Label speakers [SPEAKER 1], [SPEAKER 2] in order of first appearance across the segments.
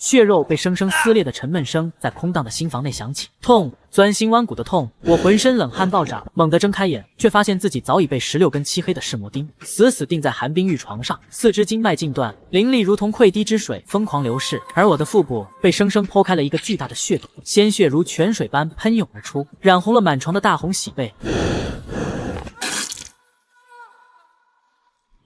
[SPEAKER 1] 血肉被生生撕裂的沉闷声在空荡的心房内响起，痛，钻心剜骨的痛，我浑身冷汗暴涨，猛地睁开眼，却发现自己早已被16根漆黑的噬魔钉死死钉在寒冰玉床上，四肢经脉尽断，灵力如同溃堤之水疯狂流逝，而我的腹部被生生剖开了一个巨大的血洞，鲜血如泉水般喷涌而出，染红了满床的大红喜被。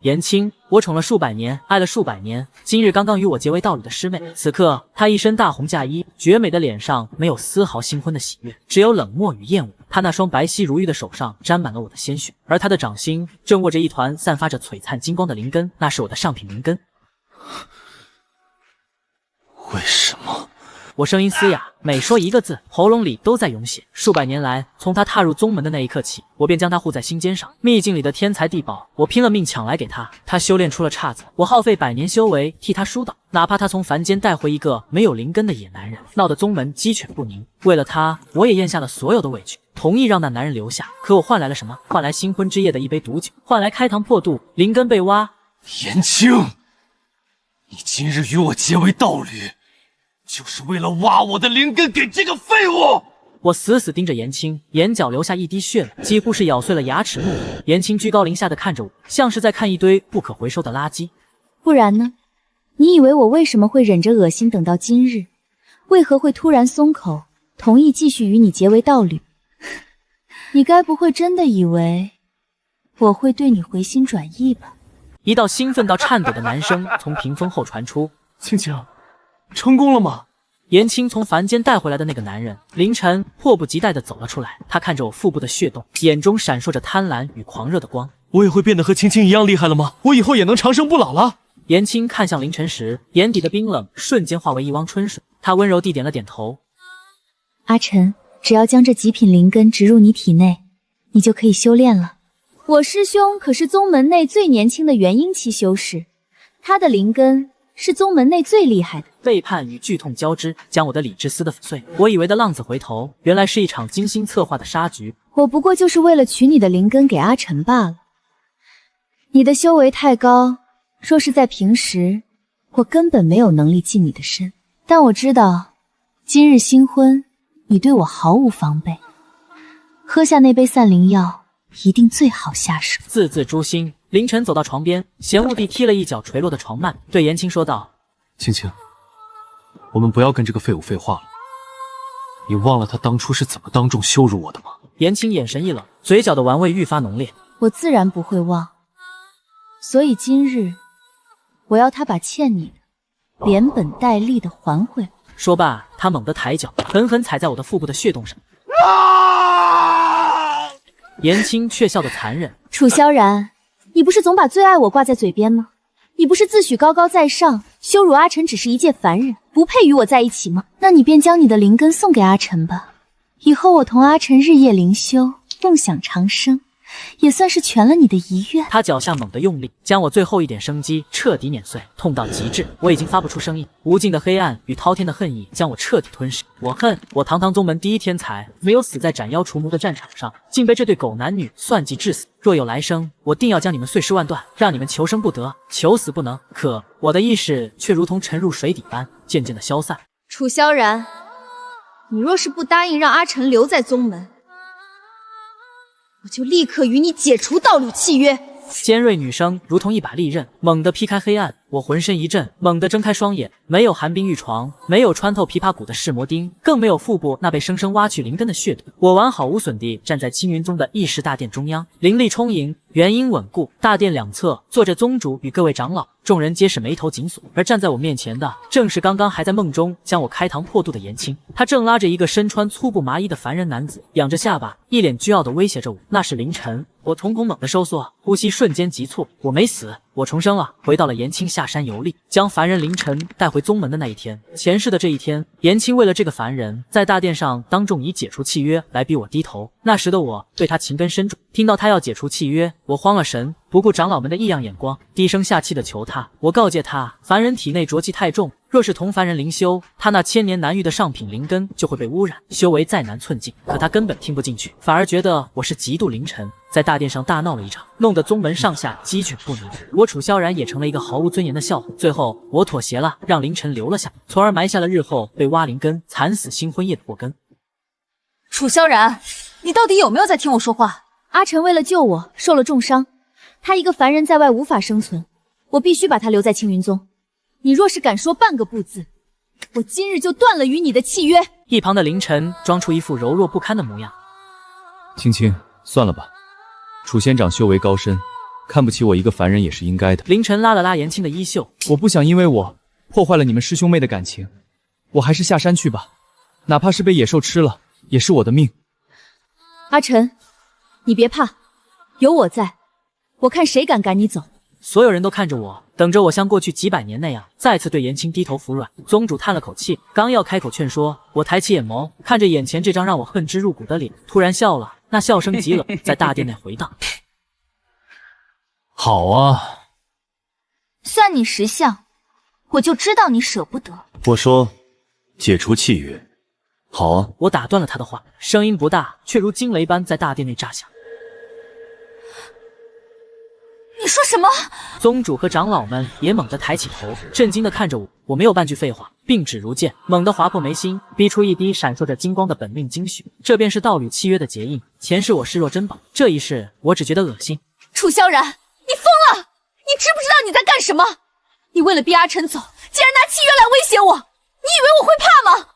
[SPEAKER 1] 颜青，我宠了数百年，爱了数百年，今日刚刚与我结为道侣的师妹，此刻她一身大红嫁衣，绝美的脸上没有丝毫新婚的喜悦，只有冷漠与厌恶。她那双白皙如玉的手上沾满了我的鲜血，而她的掌心正握着一团散发着璀璨金光的灵根，那是我的上品灵根。
[SPEAKER 2] 为什么？
[SPEAKER 1] 我声音嘶哑，每说一个字，喉咙里都在涌血。数百年来，从他踏入宗门的那一刻起，我便将他护在心尖上。秘境里的天才地宝，我拼了命抢来给他。他修炼出了岔子，我耗费百年修为替他疏导。哪怕他从凡间带回一个没有灵根的野男人，闹得宗门鸡犬不宁。为了他，我也咽下了所有的委屈，同意让那男人留下。可我换来了什么？换来新婚之夜的一杯毒酒，换来开膛破肚，灵根被挖。
[SPEAKER 2] 颜青，你今日与我结为道侣，就是为了挖我的灵根给这个废物！
[SPEAKER 1] 我死死盯着颜青，眼角流下一滴血来，几乎是咬碎了牙齿怒吼。颜青居高临下的看着我，像是在看一堆不可回收的垃圾。
[SPEAKER 3] 不然呢？你以为我为什么会忍着恶心等到今日？为何会突然松口，同意继续与你结为道侣？你该不会真的以为我会对你回心转意吧？
[SPEAKER 1] 一道兴奋到颤抖的男声从屏风后传出：
[SPEAKER 2] 青青，成功了吗？
[SPEAKER 1] 颜青从凡间带回来的那个男人，凌晨迫不及待地走了出来。他看着我腹部的血洞，眼中闪烁着贪婪与狂热的光。
[SPEAKER 2] 我也会变得和青青一样厉害了吗？我以后也能长生不老了？
[SPEAKER 1] 颜青看向凌晨时，眼底的冰冷瞬间化为一汪春水。他温柔地点了点头。
[SPEAKER 3] 阿晨，只要将这极品灵根植入你体内，你就可以修炼了。我师兄可是宗门内最年轻的元婴期修士，他的灵根是宗门内最厉害的。
[SPEAKER 1] 背叛与剧痛交织，将我的理智撕得粉碎。我以为的浪子回头，原来是一场精心策划的杀局。
[SPEAKER 3] 我不过就是为了取你的灵根给阿晨罢了。你的修为太高，若是在平时，我根本没有能力近你的身。但我知道，今日新婚，你对我毫无防备。喝下那杯散灵药，一定最好下手。
[SPEAKER 1] 字字诛心。凌晨走到床边，嫌恶地踢了一脚垂落的床幔，对颜青说道：
[SPEAKER 2] 青青，我们不要跟这个废物废话了。你忘了他当初是怎么当众羞辱我的吗？
[SPEAKER 1] 颜青眼神一冷，嘴角的玩味愈发浓烈。
[SPEAKER 3] 我自然不会忘，所以今日我要他把欠你的连本带利的还回来。
[SPEAKER 1] 说罢，他猛地抬脚，狠狠踩在我的腹部的血洞上。颜青却笑得残忍。
[SPEAKER 3] 楚萧然，你不是总把最爱我挂在嘴边吗？你不是自诩高高在上，羞辱阿晨只是一介凡人，不配与我在一起吗？那你便将你的灵根送给阿晨吧，以后我同阿晨日夜灵修，共享长生，也算是全了你的遗愿。
[SPEAKER 1] 他脚下猛地用力，将我最后一点生机彻底碾碎，痛到极致，我已经发不出声音。无尽的黑暗与滔天的恨意将我彻底吞噬。我恨我堂堂宗门第一天才没有死在斩妖除魔的战场上，竟被这对狗男女算计致死。若有来生，我定要将你们碎尸万段，让你们求生不得，求死不能。可我的意识却如同沉入水底般，渐渐的消散。
[SPEAKER 3] 楚萧然，你若是不答应让阿晨留在宗门，我就立刻与你解除道侣契约。
[SPEAKER 1] 尖锐女声如同一把利刃，猛地劈开黑暗。我浑身一震，猛地睁开双眼，没有寒冰玉床，没有穿透琵琶骨的噬魔钉，更没有腹部那被生生挖去灵根的血洞。我完好无损地站在青云宗的议事大殿中央，灵力充盈，元婴稳固。大殿两侧坐着宗主与各位长老，众人皆是眉头紧锁。而站在我面前的，正是刚刚还在梦中将我开膛破肚的颜青。他正拉着一个身穿粗布麻衣的凡人男子，仰着下巴，一脸倨傲地威胁着我。那是凌晨。我瞳孔猛地收缩，呼吸瞬间急促。我没死，我重生了，回到了颜青下山游历，将凡人凌晨带回宗门的那一天。前世的这一天，颜青为了这个凡人，在大殿上当众以解除契约来逼我低头。那时的我对他情根深重，听到他要解除契约，我慌了神，不顾长老们的异样眼光，低声下气地求他。我告诫他，凡人体内浊气太重，若是同凡人灵修，他那千年难遇的上品灵根就会被污染，修为再难寸进。可他根本听不进去，反而觉得我是嫉妒凌晨，在大殿上大闹了一场，弄得宗门上下鸡犬不宁。我楚萧然也成了一个毫无尊严的笑话。最后我妥协了，让凌晨留了下，从而埋下了日后被挖灵根、惨死新婚夜的祸根。
[SPEAKER 4] 楚萧然，你到底有没有在听我说话？
[SPEAKER 3] 阿晨为了救我受了重伤，他一个凡人在外无法生存，我必须把他留在青云宗。你若是敢说半个不字，我今日就断了与你的契约。
[SPEAKER 1] 一旁的凌晨装出一副柔弱不堪的模样。
[SPEAKER 5] 青青，算了吧，楚仙长修为高深，看不起我一个凡人也是应该的。
[SPEAKER 1] 凌晨拉了拉颜青的衣袖，
[SPEAKER 5] 我不想因为我破坏了你们师兄妹的感情，我还是下山去吧，哪怕是被野兽吃了，也是我的命。
[SPEAKER 3] 阿晨，你别怕，有我在，我看谁敢赶你走。
[SPEAKER 1] 所有人都看着我，等着我像过去几百年那样再次对颜青低头服软。宗主叹了口气，刚要开口劝说，我抬起眼眸，看着眼前这张让我恨之入骨的脸，突然笑了，那笑声极冷，在大殿内回荡。
[SPEAKER 2] 好啊，
[SPEAKER 4] 算你识相，我就知道你舍不得。
[SPEAKER 2] 我说解除契约，好啊。
[SPEAKER 1] 我打断了他的话，声音不大，却如惊雷般在大殿内炸响。
[SPEAKER 4] 你说什么？
[SPEAKER 1] 宗主和长老们也猛地抬起头，震惊地看着我。我没有半句废话，并指如剑，猛地划破眉心，逼出一滴闪烁着金光的本命精血。这便是道侣契约的结印，前世我视若珍宝，这一世我只觉得恶心。
[SPEAKER 4] 楚萧然，你疯了！你知不知道你在干什么？你为了逼阿晨走，竟然拿契约来威胁我，你以为我会怕吗？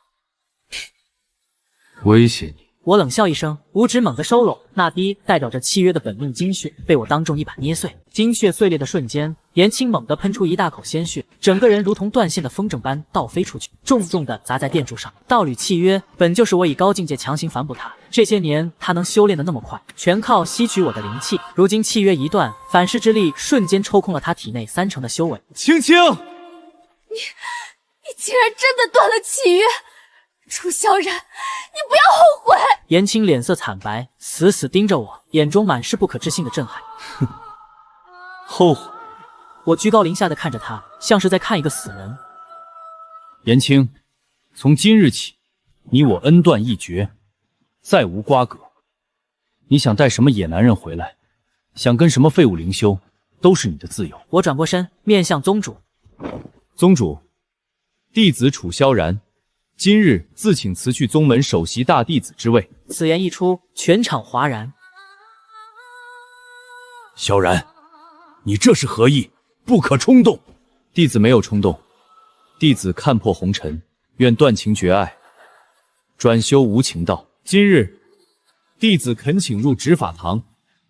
[SPEAKER 2] 威胁你？
[SPEAKER 1] 我冷笑一声，五指猛地收拢，那滴代表着契约的本命精血被我当众一把捏碎。精血碎裂的瞬间，颜青猛地喷出一大口鲜血，整个人如同断线的风筝般倒飞出去，重重地砸在殿柱上。道侣契约本就是我以高境界强行反哺他，这些年他能修炼得那么快，全靠吸取我的灵气。如今契约一断，反噬之力瞬间抽空了他体内30%的修为。
[SPEAKER 2] 青青，
[SPEAKER 4] 你竟然真的断了契约！楚萧然，你不要后悔！
[SPEAKER 1] 颜青脸色惨白，死死盯着我，眼中满是不可置信的震撼。
[SPEAKER 2] 后悔？
[SPEAKER 1] 我居高临下的看着他，像是在看一个死人。
[SPEAKER 5] 颜青，从今日起，你我恩断义绝，再无瓜葛。你想带什么野男人回来，想跟什么废物灵修，都是你的自由。
[SPEAKER 1] 我转过身，面向宗主。
[SPEAKER 5] 宗主，弟子楚萧然今日自请辞去宗门首席大弟子之位。
[SPEAKER 1] 此言一出，全场哗然。
[SPEAKER 5] 萧然，你这是何意？不可冲动。弟子没有冲动，弟子看破红尘，愿断情绝爱，转修无情道。今日，弟子恳请入执法堂，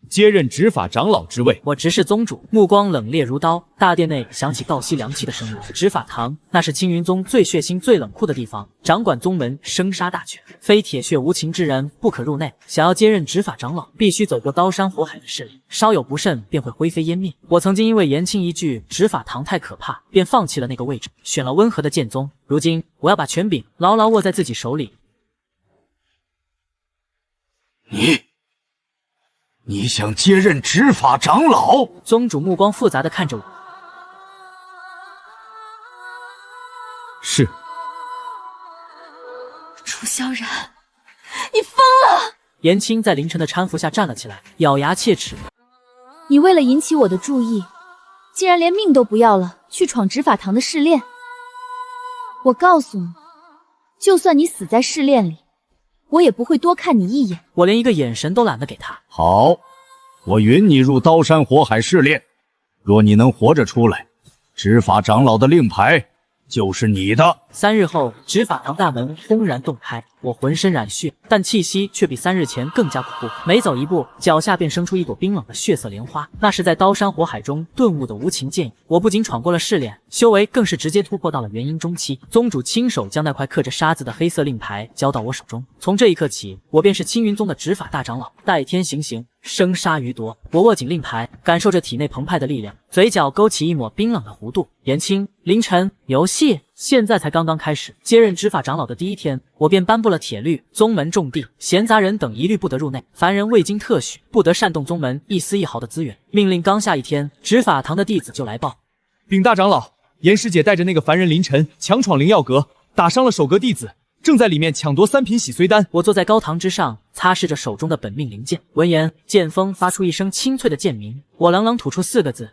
[SPEAKER 5] 接任执法长老之位。
[SPEAKER 1] 我直视宗主，目光冷冽如刀。大殿内响起倒吸凉气的声音。执法堂，那是青云宗最血腥、最冷酷的地方，掌管宗门生杀大权，非铁血无情之人不可入内。想要接任执法长老，必须走过刀山火海的试炼，稍有不慎便会灰飞烟灭。我曾经因为颜青一句执法堂太可怕，便放弃了那个位置，选了温和的剑宗。如今，我要把权柄牢牢握在自己手里。
[SPEAKER 2] 你想接任执法长老？
[SPEAKER 1] 宗主目光复杂的看着我。
[SPEAKER 5] 是。
[SPEAKER 4] 楚萧然，你疯了！
[SPEAKER 1] 颜青在凌晨的搀扶下站了起来，咬牙切齿。
[SPEAKER 3] 你为了引起我的注意，竟然连命都不要了，去闯执法堂的试炼。我告诉你，就算你死在试炼里，我也不会多看你一眼。
[SPEAKER 1] 我连一个眼神都懒得给他。
[SPEAKER 6] 好，我允你入刀山火海试炼。若你能活着出来，执法长老的令牌就是你的。
[SPEAKER 1] 3日后，执法堂大门轰然洞开，我浑身染血，但气息却比3日前更加恐怖。每走一步，脚下便生出一朵冰冷的血色莲花，那是在刀山火海中顿悟的无情剑影。我不仅闯过了试炼，修为更是直接突破到了元婴中期。宗主亲手将那块刻着沙字的黑色令牌交到我手中，从这一刻起，我便是青云宗的执法大长老，代天行刑，生杀予夺。我握紧令牌，感受着体内澎湃的力量，嘴角勾起一抹冰冷的弧度。颜青、凌晨，游戏现在才刚刚开始。接任执法长老的第一天，我便颁布了铁律，宗门重地，闲杂人等一律不得入内，凡人未经特许，不得擅动宗门一丝一毫的资源。命令刚下一天，执法堂的弟子就来报：
[SPEAKER 5] 禀大长老，严师姐带着那个凡人林晨强闯灵药阁，打伤了守阁弟子，正在里面抢夺3品洗髓丹。
[SPEAKER 1] 我坐在高堂之上，擦拭着手中的本命灵剑。闻言，剑锋发出一声清脆的剑鸣，我朗朗吐出4个字：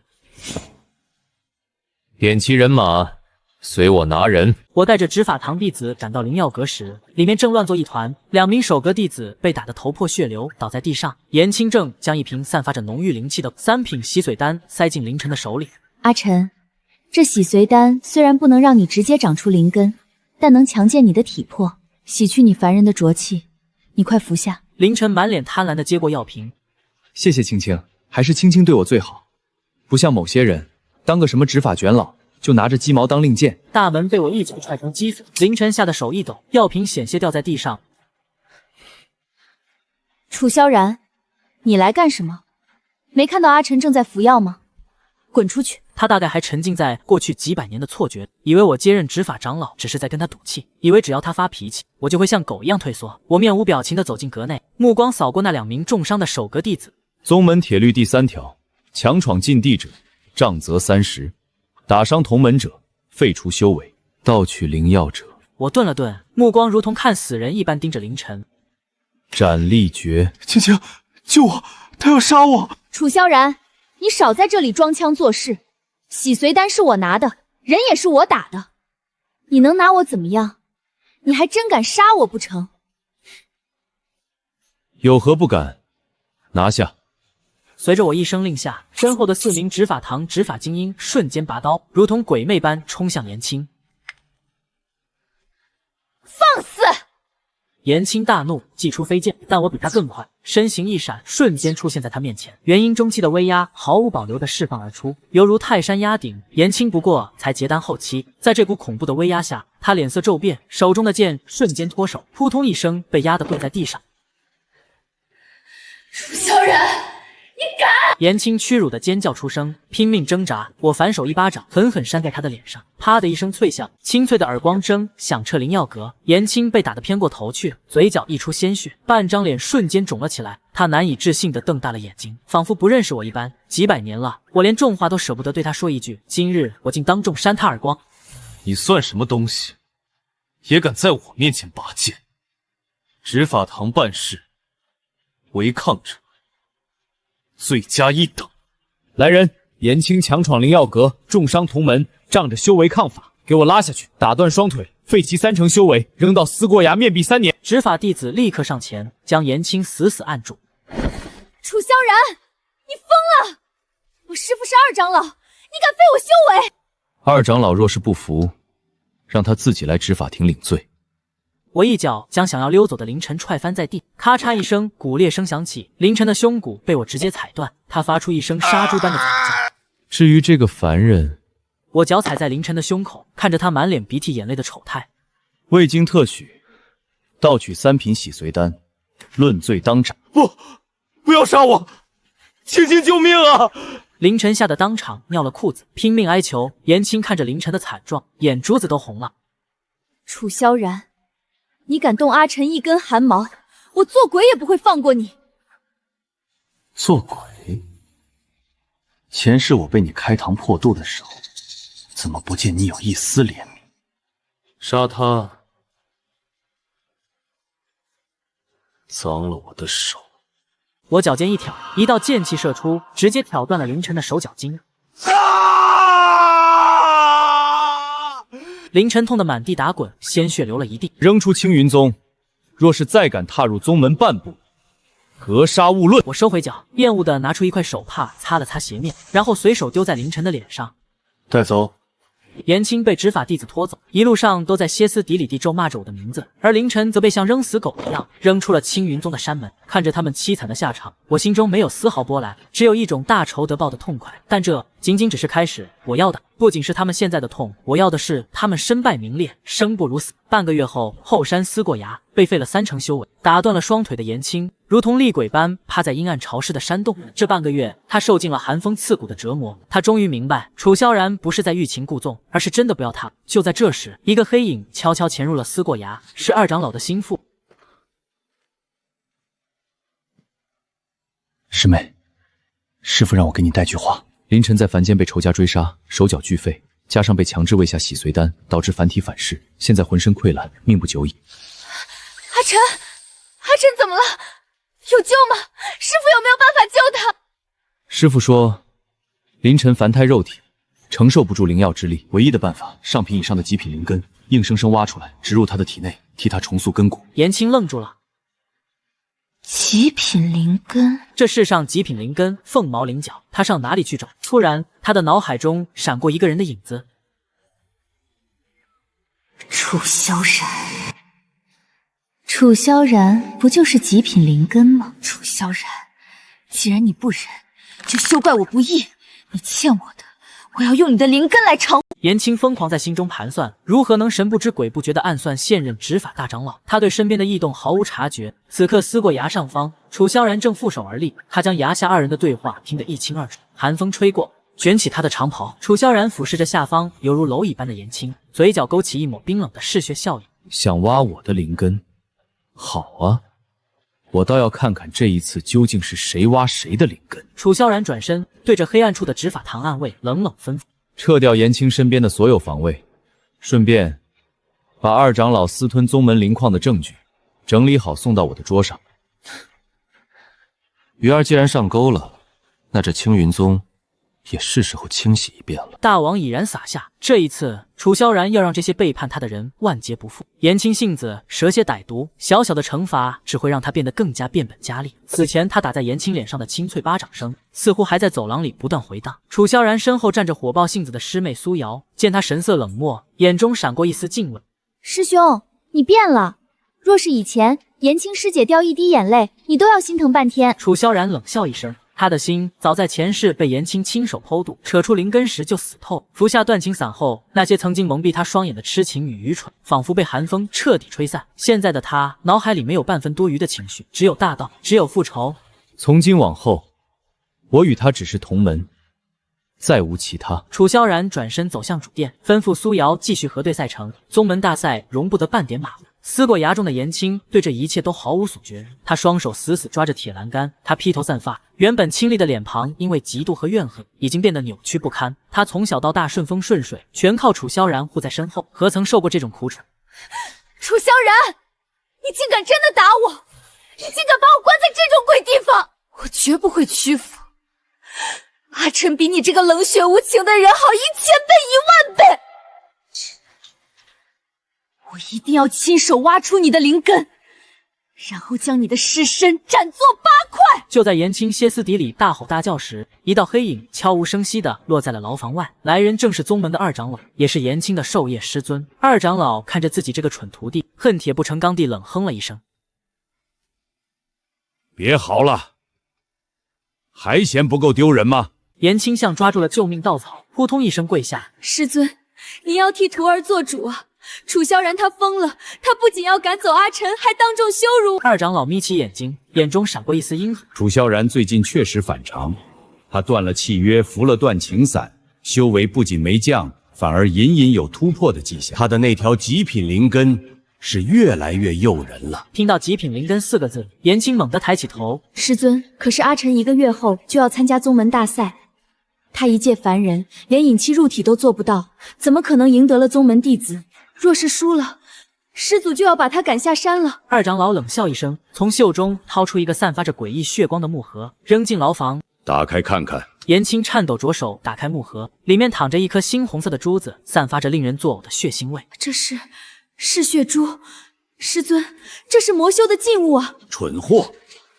[SPEAKER 5] 点齐人马，随我拿人。
[SPEAKER 1] 我带着执法堂弟子赶到灵药阁时，里面正乱作一团，2名守阁弟子被打得头破血流，倒在地上。严清正将一瓶散发着浓郁灵气的3品洗髓丹塞进凌晨的手里。
[SPEAKER 3] 阿晨，这洗髓丹虽然不能让你直接长出灵根，但能强健你的体魄，洗去你凡人的浊气。你快服下。
[SPEAKER 1] 凌晨满脸贪婪地接过药瓶。
[SPEAKER 5] 谢谢青青，还是青青对我最好，不像某些人，当个什么执法卷老就拿着鸡毛当令箭。
[SPEAKER 1] 大门被我一脚踹成鸡粉，凌晨吓得手一抖，药瓶险些掉在地上。
[SPEAKER 3] 楚萧然，你来干什么？没看到阿晨正在服药吗？滚出去！
[SPEAKER 1] 他大概还沉浸在过去几百年的错觉，以为我接任执法长老只是在跟他赌气，以为只要他发脾气，我就会像狗一样退缩。我面无表情地走进阁内，目光扫过那2名重伤的守阁弟子。
[SPEAKER 5] 宗门铁律第3条，强闯禁地者，杖责30；打伤同门者，废除修为；盗取灵药者，
[SPEAKER 1] 我顿了顿，目光如同看死人一般盯着凌晨。
[SPEAKER 5] 斩立决。
[SPEAKER 2] 青青，救我！他要杀我！
[SPEAKER 3] 楚萧然，你少在这里装腔作势。洗髓丹是我拿的，人也是我打的，你能拿我怎么样？你还真敢杀我不成？
[SPEAKER 5] 有何不敢？拿下！
[SPEAKER 1] 随着我一声令下，身后的4名执法堂执法精英瞬间拔刀，如同鬼魅般冲向严青。
[SPEAKER 4] 放肆！
[SPEAKER 1] 严青大怒，祭出飞剑，但我比他更快，身形一闪，瞬间出现在他面前。元婴中期的威压毫无保留地释放而出，犹如泰山压顶。严青不过才结丹后期，在这股恐怖的威压下，他脸色骤变，手中的剑瞬间脱手，扑通一声被压得跪在地上。
[SPEAKER 4] 楚萧然，你敢！
[SPEAKER 1] 严青屈辱的尖叫出声，拼命挣扎。我反手一巴掌狠狠扇在他的脸上，啪的一声脆响，清脆的耳光声响彻灵药阁。严青被打得偏过头去，嘴角溢出鲜血，半张脸瞬间肿了起来。他难以置信地瞪大了眼睛，仿佛不认识我一般。几百年了，我连重话都舍不得对他说一句，今日我竟当众扇他耳光。
[SPEAKER 2] 你算什么东西，也敢在我面前拔剑？执法堂办事，违抗者罪加1等。
[SPEAKER 5] 来人，严青强闯灵药阁，重伤同门，仗着修为抗法，给我拉下去，打断双腿，废其3成修为，扔到思过崖面壁3年。
[SPEAKER 1] 执法弟子立刻上前，将严青死死按住。
[SPEAKER 4] 楚萧然，你疯了！我师父是2长老，你敢废我修为
[SPEAKER 5] ？2长老若是不服，让他自己来执法庭领罪。
[SPEAKER 1] 我一脚将想要溜走的凌晨踹翻在地，咔嚓一声，骨裂声响起，凌晨的胸骨被我直接踩断，他发出一声杀猪般的惨叫。
[SPEAKER 5] 至于这个凡人，
[SPEAKER 1] 我脚踩在凌晨的胸口，看着他满脸鼻涕眼泪的丑态。
[SPEAKER 5] 未经特许，盗取3品洗髓丹，论罪当斩。
[SPEAKER 2] 不要杀我！青青救命啊！
[SPEAKER 1] 凌晨吓得当场尿了裤子，拼命哀求。严青看着凌晨的惨状，眼珠子都红了。
[SPEAKER 3] 楚萧然，你敢动阿晨一根汗毛，我做鬼也不会放过你。
[SPEAKER 6] 做鬼？前世我被你开膛破肚的时候，怎么不见你有一丝怜悯？
[SPEAKER 2] 杀他，脏了我的手。
[SPEAKER 1] 我脚尖一挑，一道剑气射出，直接挑断了凌晨的手脚筋。凌晨痛得满地打滚，鲜血流了一地。
[SPEAKER 5] 扔出青云宗，若是再敢踏入宗门半步，格杀勿论。
[SPEAKER 1] 我收回脚，厌恶地拿出一块手帕擦了擦鞋面，然后随手丢在凌晨的脸上。
[SPEAKER 6] 带走。
[SPEAKER 1] 严青被执法弟子拖走，一路上都在歇斯底里地咒骂着我的名字，而凌晨则被像扔死狗一样扔出了青云宗的山门。看着他们凄惨的下场，我心中没有丝毫波澜，只有一种大仇得报的痛快。但这仅仅只是开始，我要的不仅是他们现在的痛，我要的是他们身败名裂，生不如死。半个月后，后山思过崖被废了3成修为，打断了双腿的严青如同厉鬼般趴在阴暗潮湿的山洞。这半个月，他受尽了寒风刺骨的折磨。他终于明白，楚萧然不是在欲擒故纵，而是真的不要他。就在这时，一个黑影悄悄潜入了思过崖，是2长老的心腹。
[SPEAKER 6] 师妹，师父让我给你带句话。
[SPEAKER 5] 凌晨在凡间被仇家追杀，手脚俱废，加上被强制喂下洗髓丹，导致凡体反噬，现在浑身溃烂，命不久矣。
[SPEAKER 4] 阿晨，阿晨怎么了？有救吗？师傅有没有办法救他？
[SPEAKER 5] 师傅说，凌晨凡胎肉体承受不住灵药之力，唯一的办法，上品以上的极品灵根，硬生生挖出来，植入他的体内，替他重塑根骨。
[SPEAKER 1] 颜青愣住了。
[SPEAKER 3] 极品灵根，
[SPEAKER 1] 这世上极品灵根凤毛麟角，他上哪里去找？突然，他的脑海中闪过一个人的影子。
[SPEAKER 3] 楚萧然，楚萧然不就是极品灵根吗？
[SPEAKER 4] 楚萧然，既然你不仁，就休怪我不义。你欠我的，我要用你的灵根来偿。
[SPEAKER 1] 颜青疯狂在心中盘算，如何能神不知鬼不觉地暗算现任执法大长老。他对身边的异动毫无察觉。此刻思过崖上方，楚萧然正负手而立，他将崖下二人的对话听得一清二楚。寒风吹过，卷起他的长袍。楚萧然俯视着下方犹如蝼蚁般的颜青，嘴角勾起一抹冰冷的嗜血笑意。
[SPEAKER 5] 想挖我的灵根？好啊，我倒要看看这一次究竟是谁挖谁的灵根。
[SPEAKER 1] 楚萧然转身对着黑暗处的执法堂暗卫冷冷吩咐：
[SPEAKER 5] 撤掉颜青身边的所有防卫，顺便把二长老私吞宗门灵矿的证据整理好，送到我的桌上。
[SPEAKER 2] 鱼儿既然上钩了，那这青云宗也是时候清洗一遍了。
[SPEAKER 1] 大王已然撒下，这一次楚萧然要让这些背叛他的人万劫不复。颜青性子蛇蝎歹毒，小小的惩罚只会让他变得更加变本加厉。此前他打在颜青脸上的清脆巴掌声，似乎还在走廊里不断回荡。楚萧然身后站着火爆性子的师妹苏瑶，见他神色冷漠，眼中闪过一丝敬畏。
[SPEAKER 3] 师兄，你变了。若是以前颜青师姐掉一滴眼泪，你都要心疼半天。
[SPEAKER 1] 楚萧然冷笑一声。他的心早在前世被颜青亲手剖肚，扯出灵根时就死透。服下断情散后，那些曾经蒙蔽他双眼的痴情与愚蠢，仿佛被寒风彻底吹散。现在的他脑海里没有半分多余的情绪，只有大道，只有复仇。
[SPEAKER 5] 从今往后，我与他只是同门，再无其他。
[SPEAKER 1] 楚萧然转身走向主殿，吩咐苏瑶继续核对赛程。宗门大赛容不得半点马虎。思过崖中的颜青对这一切都毫无所觉，他双手死死抓着铁栏杆，他披头散发，原本清丽的脸庞因为嫉妒和怨恨已经变得扭曲不堪。他从小到大顺风顺水，全靠楚萧然护在身后，何曾受过这种苦楚？
[SPEAKER 4] 楚萧然，你竟敢真的打我！你竟敢把我关在这种鬼地方！我绝不会屈服。阿晨比你这个冷血无情的人好1000倍、10000倍！我一定要亲手挖出你的灵根，然后将你的尸身斩作8块！
[SPEAKER 1] 就在颜青歇斯底里大吼大叫时，一道黑影悄无声息地落在了牢房外。来人正是宗门的二长老，也是颜青的授业师尊。二长老看着自己这个蠢徒弟，恨铁不成钢地冷哼了一声：
[SPEAKER 6] 别嚎了，还嫌不够丢人吗？
[SPEAKER 1] 颜青像抓住了救命稻草，扑通一声跪下：
[SPEAKER 4] 师尊，您要替徒儿做主啊！楚萧然他疯了，他不仅要赶走阿晨，还当众羞辱。
[SPEAKER 1] 二长老眯起眼睛，眼中闪过一丝阴狠。
[SPEAKER 6] 楚萧然最近确实反常，他断了契约，服了断情散，修为不仅没降，反而隐隐有突破的迹象。他的那条极品灵根是越来越诱人了。
[SPEAKER 1] 听到极品灵根4个字，颜青猛地抬起头。
[SPEAKER 3] 师尊，可是阿晨1个月后就要参加宗门大赛，他一介凡人，连引气入体都做不到，怎么可能赢得了宗门弟子？若是输了，师祖就要把他赶下山了。
[SPEAKER 1] 二长老冷笑一声，从袖中掏出一个散发着诡异血光的木盒，扔进牢房。
[SPEAKER 6] 打开看看。
[SPEAKER 1] 颜青颤抖着手打开木盒，里面躺着一颗猩红色的珠子，散发着令人作呕的血腥味。
[SPEAKER 3] 这是血珠，师尊，这是魔修的禁物啊！
[SPEAKER 6] 蠢货，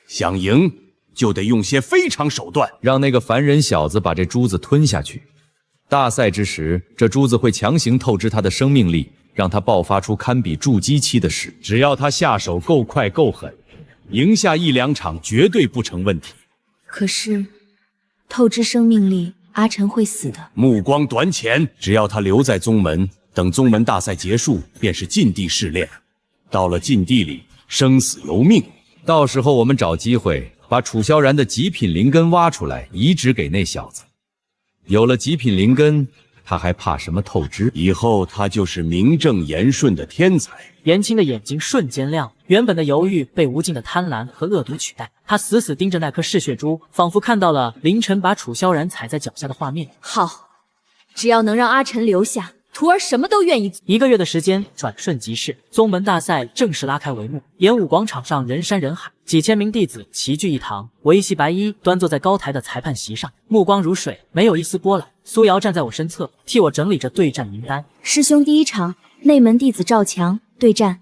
[SPEAKER 6] 想赢就得用些非常手段，
[SPEAKER 5] 让那个凡人小子把这珠子吞下去。大赛之时，这珠子会强行透支他的生命力，让他爆发出堪比筑基期的势。
[SPEAKER 6] 只要他下手够快够狠，赢下1、2场绝对不成问题。
[SPEAKER 3] 可是，透支生命力，阿晨会死的。
[SPEAKER 6] 目光短浅，只要他留在宗门，等宗门大赛结束，便是禁地试炼。到了禁地里，生死由命。
[SPEAKER 5] 到时候我们找机会把楚萧然的极品灵根挖出来，移植给那小子。有了极品灵根，他还怕什么透支？
[SPEAKER 6] 以后他就是名正言顺的天才。
[SPEAKER 1] 颜青的眼睛瞬间亮，原本的犹豫被无尽的贪婪和恶毒取代。他死死盯着那颗嗜血珠，仿佛看到了凌晨把楚萧然踩在脚下的画面。
[SPEAKER 4] 好，只要能让阿晨留下，徒儿什么都愿意做。
[SPEAKER 1] 1个月的时间转瞬即逝，宗门大赛正式拉开帷幕。演武广场上人山人海，几千名弟子齐聚一堂。我一袭白衣，端坐在高台的裁判席上，目光如水，没有一丝波澜。苏瑶站在我身侧，替我整理着对战名单。
[SPEAKER 3] 师兄，第一场内门弟子赵强对战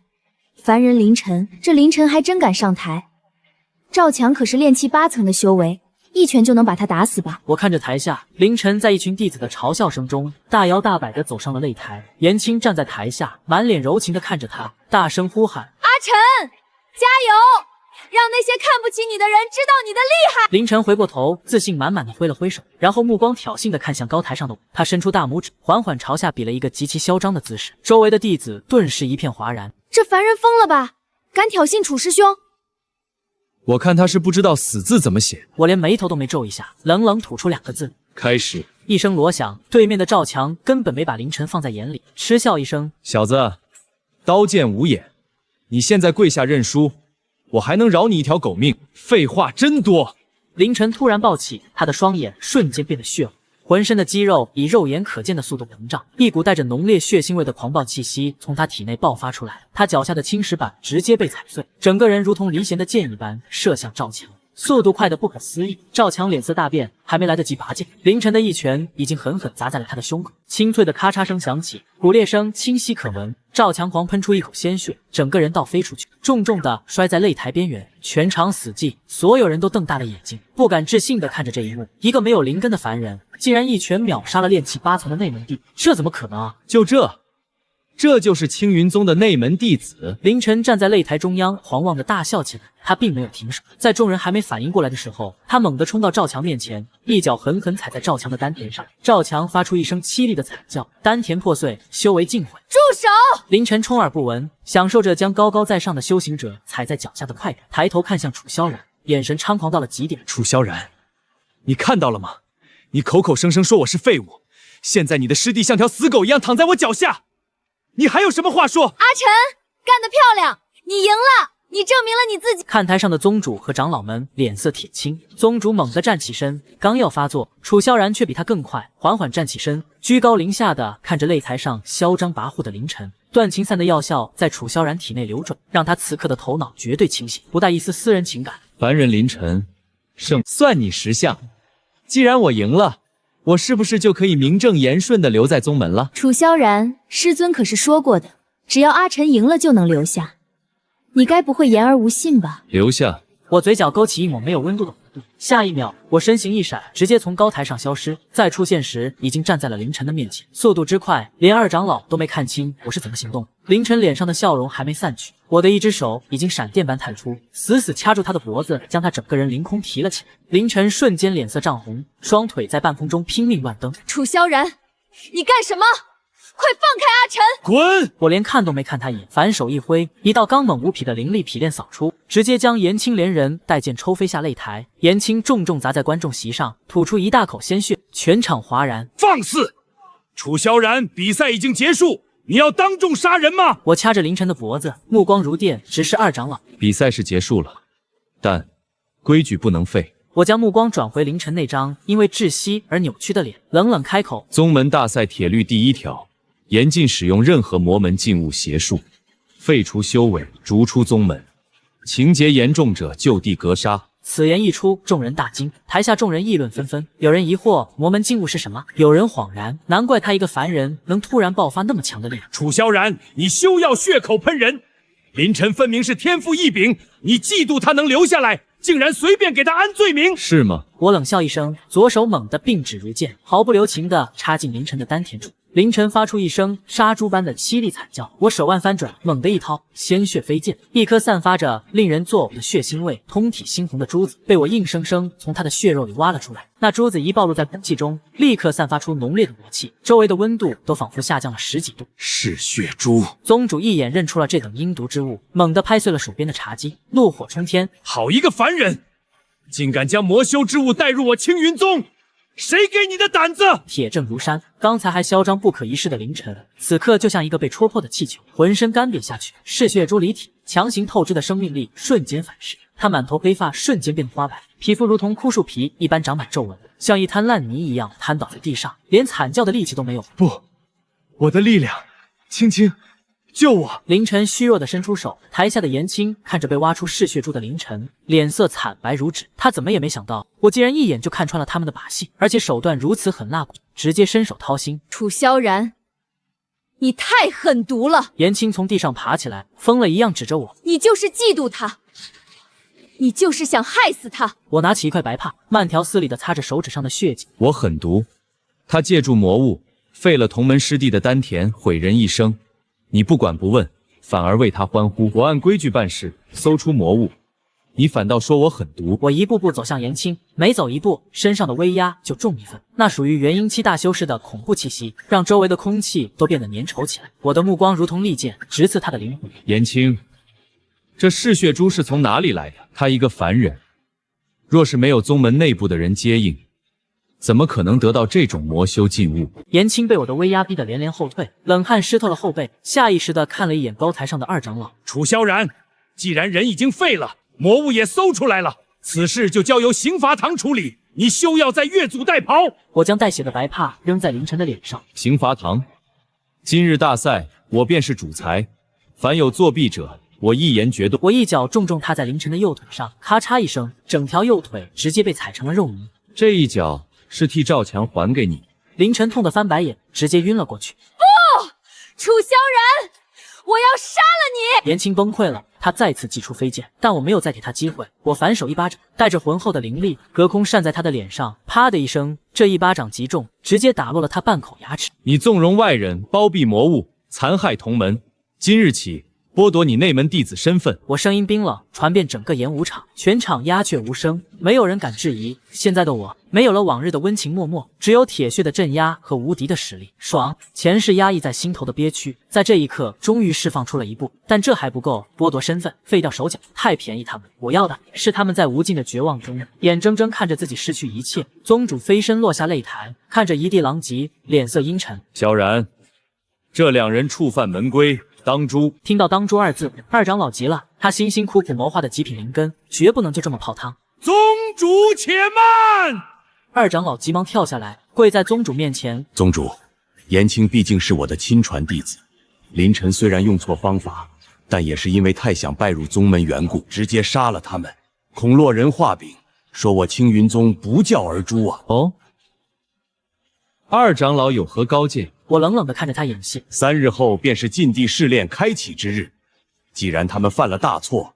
[SPEAKER 3] 凡人凌晨，这凌晨还真敢上台。赵强可是炼气8层的修为，一拳就能把他打死吧？
[SPEAKER 1] 我看着台下，凌晨在一群弟子的嘲笑声中，大摇大摆地走上了擂台。颜青站在台下，满脸柔情地看着他，大声呼喊：“
[SPEAKER 4] 阿晨，加油！让那些看不起你的人知道你的厉害！”
[SPEAKER 1] 凌晨回过头，自信满满地挥了挥手，然后目光挑衅地看向高台上的我。他伸出大拇指，缓缓朝下比了一个极其嚣张的姿势。周围的弟子顿时一片哗然。
[SPEAKER 3] 这凡人疯了吧？敢挑衅楚师兄？
[SPEAKER 5] 我看他是不知道死字怎么写。
[SPEAKER 1] 我连眉头都没皱一下，冷冷吐出2个字：
[SPEAKER 5] 开始。
[SPEAKER 1] 一声锣响，对面的赵强根本没把凌晨放在眼里，嗤笑一声：“
[SPEAKER 5] 小子，刀剑无眼，你现在跪下认输，我还能饶你一条狗命。废话真多。”
[SPEAKER 1] 凌晨突然暴起，他的双眼瞬间变得血红，浑身的肌肉以肉眼可见的速度膨胀，一股带着浓烈血腥味的狂暴气息从他体内爆发出来。他脚下的青石板直接被踩碎，整个人如同离弦的箭一般射向赵强，速度快得不可思议。赵强脸色大变，还没来得及拔剑，凌晨的一拳已经狠狠砸在了他的胸口，清脆的咔嚓声响起，骨裂声清晰可闻。赵强狂喷出一口鲜血，整个人倒飞出去，重重的摔在擂台边缘。全场死寂，所有人都瞪大了眼睛，不敢置信的看着这一幕。一个没有灵根的凡人，竟然一拳秒杀了炼气8层的内门弟，这怎么可能啊？
[SPEAKER 5] 就这就是青云宗的内门弟子。
[SPEAKER 1] 凌晨站在擂台中央，狂妄的大笑起来。他并没有停手，在众人还没反应过来的时候，他猛地冲到赵强面前，一脚狠狠踩在赵强的丹田上。赵强发出一声凄厉的惨叫，丹田破碎，修为尽毁。
[SPEAKER 4] 住手！
[SPEAKER 1] 凌晨充耳不闻，享受着将高高在上的修行者踩在脚下的快感，抬头看向楚萧然，眼神猖狂到了极点。
[SPEAKER 5] 楚萧然，你看到了吗？你口口声声说我是废物，现在你的师弟像条死狗一样躺在我脚下，你还有什么话说？
[SPEAKER 4] 阿晨，干得漂亮，你赢了，你证明了你自己。
[SPEAKER 1] 看台上的宗主和长老们脸色铁青，宗主猛地站起身，刚要发作，楚萧然却比他更快，缓缓站起身，居高临下的看着擂台上嚣张跋扈的凌晨。断情散的药效在楚萧然体内流转，让他此刻的头脑绝对清醒，不带一丝私人情感。
[SPEAKER 5] 凡人凌晨，胜算你识相。既然我赢了，我是不是就可以名正言顺的留在宗门了？
[SPEAKER 3] 楚萧然，师尊可是说过的，只要阿晨赢了就能留下。你该不会言而无信吧？
[SPEAKER 5] 留下。
[SPEAKER 1] 我嘴角勾起一抹没有温度的弧度，下一秒，我身形一闪，直接从高台上消失。再出现时，已经站在了凌晨的面前，速度之快，连二长老都没看清我是怎么行动。凌晨脸上的笑容还没散去，我的一只手已经闪电般探出，死死掐住他的脖子，将他整个人凌空提了起来。凌晨瞬间脸色涨红，双腿在半空中拼命乱蹬。
[SPEAKER 4] 楚萧然，你干什么？快放开阿晨！
[SPEAKER 5] 滚！
[SPEAKER 1] 我连看都没看他一眼，反手一挥，一道刚猛无匹的灵力劈链扫出，直接将颜青连人带剑抽飞下擂台。颜青重重砸在观众席上，吐出一大口鲜血，全场哗然。
[SPEAKER 6] 放肆！楚萧然，比赛已经结束，你要当众杀人吗？
[SPEAKER 1] 我掐着凌晨的脖子，目光如电，直视二长老。
[SPEAKER 5] 比赛是结束了，但规矩不能废。
[SPEAKER 1] 我将目光转回凌晨那张因为窒息而扭曲的脸，冷冷开口：
[SPEAKER 5] 宗门大赛铁律第1条。严禁使用任何魔门禁物邪术，废除修为，逐出宗门，情节严重者就地格杀。
[SPEAKER 1] 此言一出，众人大惊，台下众人议论纷纷，有人疑惑魔门禁物是什么，有人恍然，难怪他一个凡人能突然爆发那么强的力量。
[SPEAKER 6] 楚萧然，你休要血口喷人！凌晨分明是天赋异禀，你嫉妒他能留下来，竟然随便给他安罪名，
[SPEAKER 5] 是吗？
[SPEAKER 1] 我冷笑一声，左手猛地并指如剑，毫不留情地插进凌晨的丹田处。凌晨发出一声杀猪般的凄厉惨叫，我手腕翻转，猛地一掏，鲜血飞溅，一颗散发着令人作呕的血腥味、通体猩红的珠子被我硬生生从他的血肉里挖了出来。那珠子一暴露在空气中，立刻散发出浓烈的魔气，周围的温度都仿佛下降了10几度。
[SPEAKER 6] 是血珠！
[SPEAKER 1] 宗主一眼认出了这等阴毒之物，猛地拍碎了手边的茶几，怒火冲天：
[SPEAKER 6] 好一个凡人，竟敢将魔修之物带入我青云宗！谁给你的胆子？
[SPEAKER 1] 铁证如山，刚才还嚣张不可一世的凌晨，此刻就像一个被戳破的气球，浑身干瘪下去，嗜血珠离体，强行透支的生命力瞬间反噬，他满头黑发瞬间变得花白，皮肤如同枯树皮一般长满皱纹，像一滩烂泥一样瘫倒在地上，连惨叫的力气都没有。
[SPEAKER 7] 不，我的力量，青青，救我！
[SPEAKER 1] 凌晨虚弱的伸出手，台下的颜青看着被挖出嗜血珠的凌晨，脸色惨白如纸。他怎么也没想到，我竟然一眼就看穿了他们的把戏，而且手段如此狠辣，直接伸手掏心。
[SPEAKER 4] 楚萧然，你太狠毒了！
[SPEAKER 1] 颜青从地上爬起来，疯了一样指着我：“
[SPEAKER 4] 你就是嫉妒他，你就是想害死他！”
[SPEAKER 1] 我拿起一块白帕，慢条斯理地擦着手指上的血迹。
[SPEAKER 5] 我狠毒，他借助魔物废了同门师弟的丹田，毁人一生。你不管不问，反而为他欢呼。我按规矩办事，搜出魔物，你反倒说我狠毒。
[SPEAKER 1] 我一步步走向颜青，每走一步，身上的威压就重一分。那属于元婴期大修士的恐怖气息，让周围的空气都变得粘稠起来。我的目光如同利剑，直刺他的灵魂。
[SPEAKER 5] 颜青，这嗜血珠是从哪里来的？他一个凡人，若是没有宗门内部的人接应，怎么可能得到这种魔修禁物？
[SPEAKER 1] 颜青被我的威压逼得连连后退，冷汗湿透了后背，下意识地看了一眼高台上的二长老。
[SPEAKER 6] 楚萧然，既然人已经废了，魔物也搜出来了，此事就交由刑罚堂处理，你休要再越俎代庖！
[SPEAKER 1] 我将带血的白帕扔在凌晨的脸上。
[SPEAKER 5] 刑罚堂，今日大赛我便是主裁，凡有作弊者，我一言决断。
[SPEAKER 1] 我一脚重重踏在凌晨的右腿上，咔嚓一声，整条右腿直接被踩成了肉泥。
[SPEAKER 5] 这一脚是替赵强还给你。
[SPEAKER 1] 凌晨痛得翻白眼，直接晕了过去。
[SPEAKER 4] 不，楚萧然，我要杀了你！
[SPEAKER 1] 颜青崩溃了，他再次祭出飞剑，但我没有再给他机会。我反手一巴掌，带着浑厚的灵力，隔空扇在他的脸上，啪的一声，这一巴掌极重，直接打落了他半口牙齿。
[SPEAKER 5] 你纵容外人包庇魔物，残害同门，今日起剥夺你内门弟子身份。
[SPEAKER 1] 我声音冰冷，传遍整个演武场，全场鸦雀无声，没有人敢质疑。现在的我没有了往日的温情脉脉，只有铁血的镇压和无敌的实力。爽！前世压抑在心头的憋屈，在这一刻终于释放出了一步，但这还不够。剥夺身份，废掉手脚，太便宜他们。我要的是他们在无尽的绝望中，眼睁睁看着自己失去一切。宗主飞身落下擂台，看着一地狼藉，脸色阴沉。
[SPEAKER 5] 萧然，这两人触犯门规，当诛！
[SPEAKER 1] 听到当诛二字，二长老急了，他辛辛苦苦谋划的极品灵根，绝不能就这么泡汤。
[SPEAKER 6] 宗主且慢！
[SPEAKER 1] 二长老急忙跳下来，跪在宗主面前。
[SPEAKER 6] 宗主，颜青毕竟是我的亲传弟子，凌晨虽然用错方法，但也是因为太想拜入宗门缘故，直接杀了他们，恐落人画饼，说我青云宗不教而诛啊！
[SPEAKER 5] 哦，二长老有何高见？
[SPEAKER 1] 我冷冷地看着他演戏。
[SPEAKER 6] 3日后便是禁地试炼开启之日，既然他们犯了大错，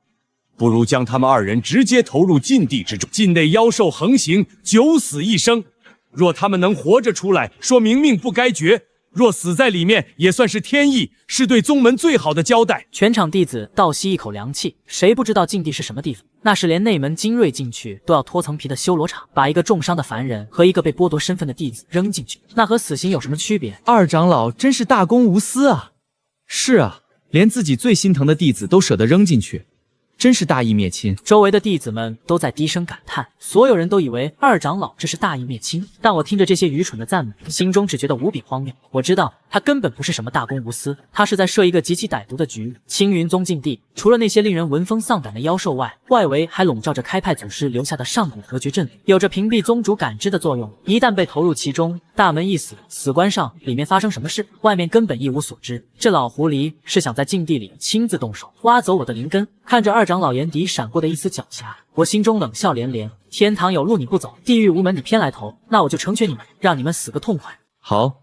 [SPEAKER 6] 不如将他们2人直接投入禁地之中，禁内妖兽横行，九死一生。若他们能活着出来，说明命不该绝；若死在里面，也算是天意，是对宗门最好的交代。
[SPEAKER 1] 全场弟子倒吸一口凉气，谁不知道禁地是什么地方？那是连内门精锐进去都要脱层皮的修罗场，把一个重伤的凡人和一个被剥夺身份的弟子扔进去，那和死刑有什么区别？
[SPEAKER 8] 二长老真是大公无私啊！是啊，连自己最心疼的弟子都舍得扔进去，真是大义灭亲。
[SPEAKER 1] 周围的弟子们都在低声感叹，所有人都以为二长老这是大义灭亲，但我听着这些愚蠢的赞美，心中只觉得无比荒谬。我知道他根本不是什么大公无私，他是在设一个极其歹毒的局。青云宗禁地，除了那些令人闻风丧胆的妖兽外，外围还笼罩着开派祖师留下的上古隔绝阵，有着屏蔽宗主感知的作用。一旦被投入其中，大门一死，死关上，里面发生什么事，外面根本一无所知。这老狐狸是想在禁地里亲自动手，挖走我的灵根。看着二长老眼底闪过的一丝狡黠，我心中冷笑连连。天堂有路你不走，地狱无门你偏来投，那我就成全你们，让你们死个痛快。
[SPEAKER 5] 好，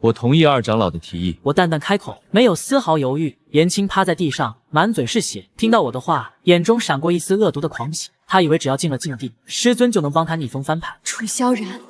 [SPEAKER 5] 我同意二长老的提议。
[SPEAKER 1] 我淡淡开口，没有丝毫犹豫。颜青趴在地上，满嘴是血，听到我的话，眼中闪过一丝恶毒的狂喜。他以为只要进了禁地，师尊就能帮他逆风翻盘。
[SPEAKER 4] 楚萧然，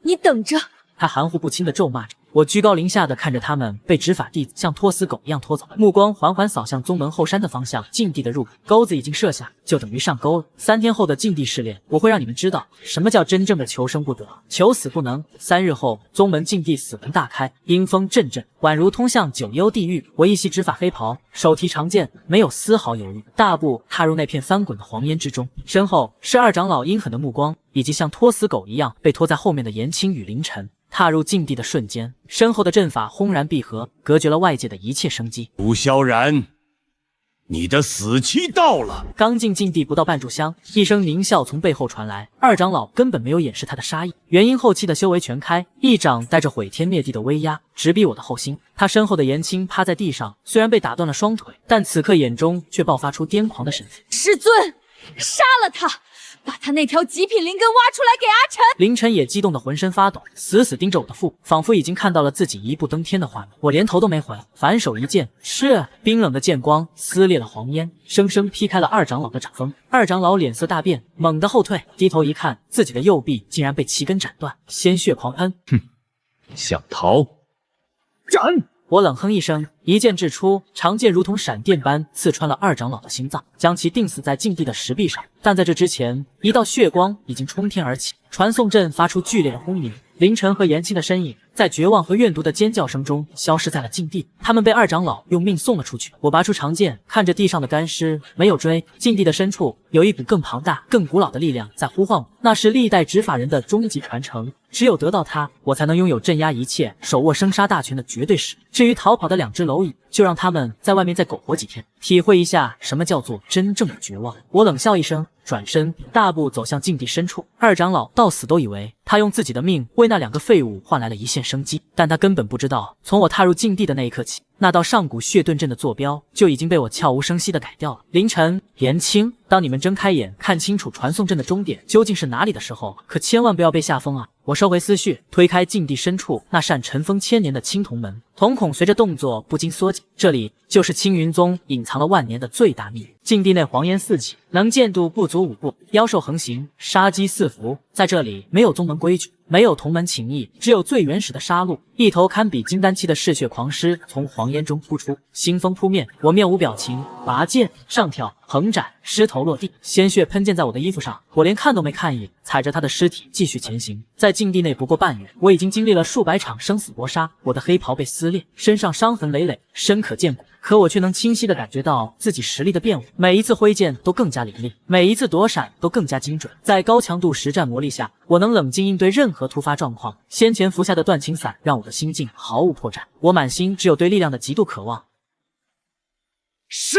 [SPEAKER 4] 你等着！
[SPEAKER 1] 他含糊不清地咒骂着。我居高临下的看着他们被执法弟子像拖死狗一样拖走，目光缓缓扫向宗门后山的方向。禁地的入口钩子已经设下，就等于上钩了。3天后的禁地试炼，我会让你们知道什么叫真正的求生不得，求死不能。3日后，宗门禁地死门大开，阴风阵阵，宛如通向九幽地狱。我一袭执法黑袍，手提长剑，没有丝毫犹豫，大步踏入那片翻滚的黄烟之中。身后是二长老阴狠的目光，以及像拖死狗一样被拖在后面的颜青与凌晨。踏入禁地的瞬间，身后的阵法轰然闭合，隔绝了外界的一切生机。
[SPEAKER 6] 楚萧然，你的死期到了。
[SPEAKER 1] 刚进禁地不到半炷香，一声狞笑从背后传来。二长老根本没有掩饰他的杀意，元婴后期的修为全开，一掌带着毁天灭地的威压，直逼我的后心。他身后的颜青趴在地上，虽然被打断了双腿，但此刻眼中却爆发出癫狂的神情。
[SPEAKER 4] 师尊，杀了他！把他那条极品灵根挖出来给阿晨。
[SPEAKER 1] 凌晨也激动的浑身发抖，死死盯着我的腹部，仿佛已经看到了自己一步登天的画面。我连头都没回，反手一剑，是冰冷的剑光撕裂了黄烟，生生劈开了二长老的掌锋。二长老脸色大变，猛地后退，低头一看，自己的右臂竟然被齐根斩断，鲜血狂喷。
[SPEAKER 5] 想逃？斩！
[SPEAKER 1] 我冷哼一声，一剑掷出，长剑如同闪电般刺穿了二长老的心脏，将其钉死在禁地的石壁上。但在这之前，一道血光已经冲天而起，传送阵发出剧烈的轰鸣。凌晨和颜青的身影在绝望和怨毒的尖叫声中消失在了禁地，他们被二长老用命送了出去。我拔出长剑，看着地上的干尸，没有追。禁地的深处有一股更庞大、更古老的力量在呼唤我，那是历代执法人的终极传承。只有得到它，我才能拥有镇压一切、手握生杀大权的绝对实力。至于逃跑的两只蝼蚁，就让他们在外面再苟活几天，体会一下什么叫做真正的绝望。我冷笑一声，转身大步走向禁地深处。二长老到死都以为他用自己的命为那两个废物换来了一线生机，但他根本不知道，从我踏入禁地的那一刻起，那道上古血遁阵的坐标就已经被我悄无声息地改掉了。凌晨、颜青，当你们睁开眼看清楚传送阵的终点究竟是哪里的时候，可千万不要被吓疯啊！我收回思绪，推开禁地深处那扇尘封千年的青铜门，瞳孔随着动作不禁缩紧。这里就是青云宗隐藏了万年的最大秘密。禁地内黄烟四起，能见度不足5步，妖兽横行，杀机四伏。在这里没有宗门规矩，没有同门情谊，只有最原始的杀戮。一头堪比金丹期的嗜血狂狮从黄烟中扑出，腥风扑面。我面无表情，拔剑上挑，横斩，狮头落地，鲜血喷溅在我的衣服上。我连看都没看一眼，踩着他的尸体继续前行。在禁地内不过半月，我已经经历了数百场生死搏杀，我的黑袍被撕裂，身上伤痕累累，深可见骨。可我却能清晰地感觉到自己实力的变化，每一次挥剑都更加凌厉，每一次躲闪都更加精准。在高强度实战磨砺下，我能冷静应对任何突发状况。先前服下的断情散让我的心境毫无破绽，我满心只有对力量的极度渴望。
[SPEAKER 6] 杀！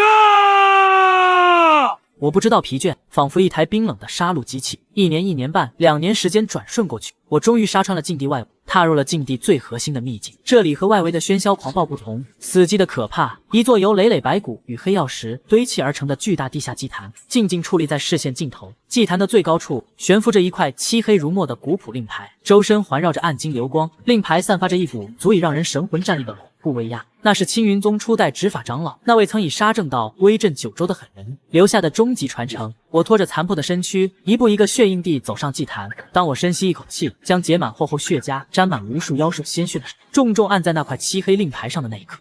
[SPEAKER 1] 我不知道疲倦，仿佛一台冰冷的杀戮机器。1年、1年半、2年时间转瞬过去，我终于杀穿了禁地外围，踏入了禁地最核心的秘境。这里和外围的喧嚣狂暴不同，死寂的可怕。一座由累累白骨与黑曜石堆砌而成的巨大地下祭坛，静静矗立在视线尽头。祭坛的最高处悬浮着一块漆黑如墨的古朴令牌，周身环绕着暗金流光，令牌散发着一股足以让人神魂战栗的恐怖威压。那是青云宗初代执法长老，那位曾以杀正道威震9州的狠人留下的终极传承。我拖着残破的身躯，一步一个血印地走上祭坛。当我深吸一口气，将结满厚厚血痂、沾满无数妖兽鲜血的手重重按在那块漆黑令牌上的那一刻，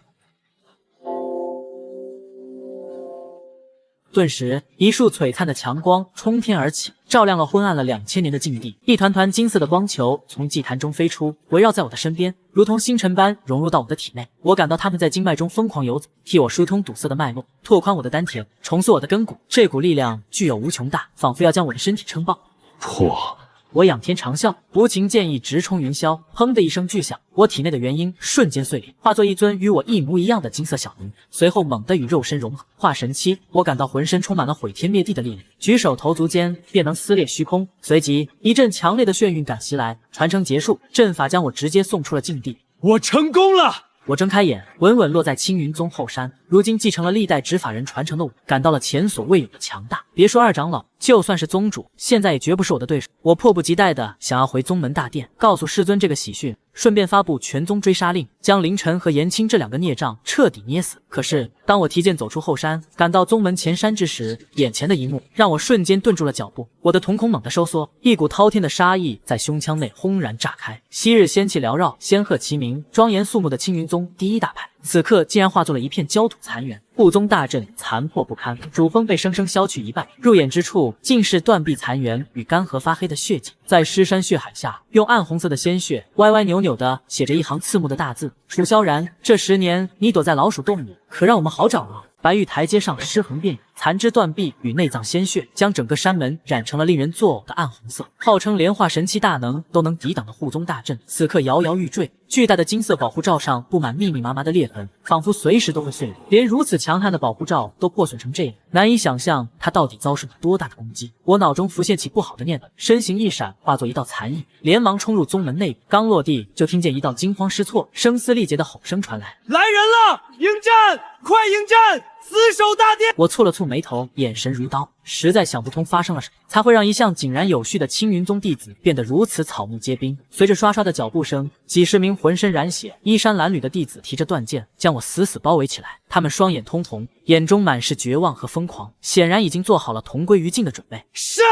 [SPEAKER 1] 顿时，一束璀璨的强光冲天而起，照亮了昏暗了2000年的禁地。一团团金色的光球从祭坛中飞出，围绕在我的身边，如同星辰般融入到我的体内。我感到它们在经脉中疯狂游走，替我疏通堵塞的脉络，拓宽我的丹田，重塑我的根骨。这股力量具有无穷大，仿佛要将我的身体撑爆。
[SPEAKER 5] 破！
[SPEAKER 1] 我仰天长啸，无情剑意直冲云霄，砰的一声巨响，我体内的元婴瞬间碎裂，化作一尊与我一模一样的金色小灵，随后猛地与肉身融合，化神期。我感到浑身充满了毁天灭地的力量，举手投足间便能撕裂虚空。随即一阵强烈的眩晕感袭来，传承结束，阵法将我直接送出了禁地。
[SPEAKER 6] 我成功了！
[SPEAKER 1] 我睁开眼，稳稳落在青云宗后山。如今继承了历代执法人传承的我，感到了前所未有的强大。别说二长老，就算是宗主，现在也绝不是我的对手。我迫不及待地想要回宗门大殿，告诉师尊这个喜讯，顺便发布全宗追杀令，将凌晨和颜青这2个孽障彻底捏死。可是，当我提剑走出后山，赶到宗门前山之时，眼前的一幕让我瞬间顿住了脚步。我的瞳孔猛地收缩，一股滔天的杀意在胸腔内轰然炸开。昔日仙气缭绕，仙鹤齐鸣，庄严肃穆的青云宗第一大派，此刻竟然化作了一片焦土残垣。雾宗大阵残破不堪，主峰被生生削去一半，入眼之处尽是断壁残垣与干涸发黑的血迹。在尸山血海下，用暗红色的鲜血歪歪扭扭地写着一行刺目的大字：楚萧然，这10年你躲在老鼠洞里，可让我们好找啊！白玉台阶上尸横遍野，残肢断壁与内脏鲜血将整个山门染成了令人作呕的暗红色。号称连化神期大能都能抵挡的护宗大阵，此刻摇摇欲坠。巨大的金色保护罩上布满密密麻麻的裂痕，仿佛随时都会碎裂。连如此强悍的保护罩都破损成这样，难以想象他到底遭受了多大的攻击。我脑中浮现起不好的念头，身形一闪，化作一道残影，连忙冲入宗门内部。刚落地，就听见一道惊慌失措、声嘶力竭的吼声传来：“
[SPEAKER 7] 来人了！迎战！快迎战！死守大殿！”
[SPEAKER 1] 我蹙了蹙眉头，眼神如刀，实在想不通发生了什么，才会让一向井然有序的青云宗弟子变得如此草木皆兵。随着刷刷的脚步声，几十名浑身染血、衣衫褴褛的弟子提着断剑，将我死死包围起来。他们双眼通红，眼中满是绝望和疯狂，显然已经做好了同归于尽的准备。
[SPEAKER 7] 杀！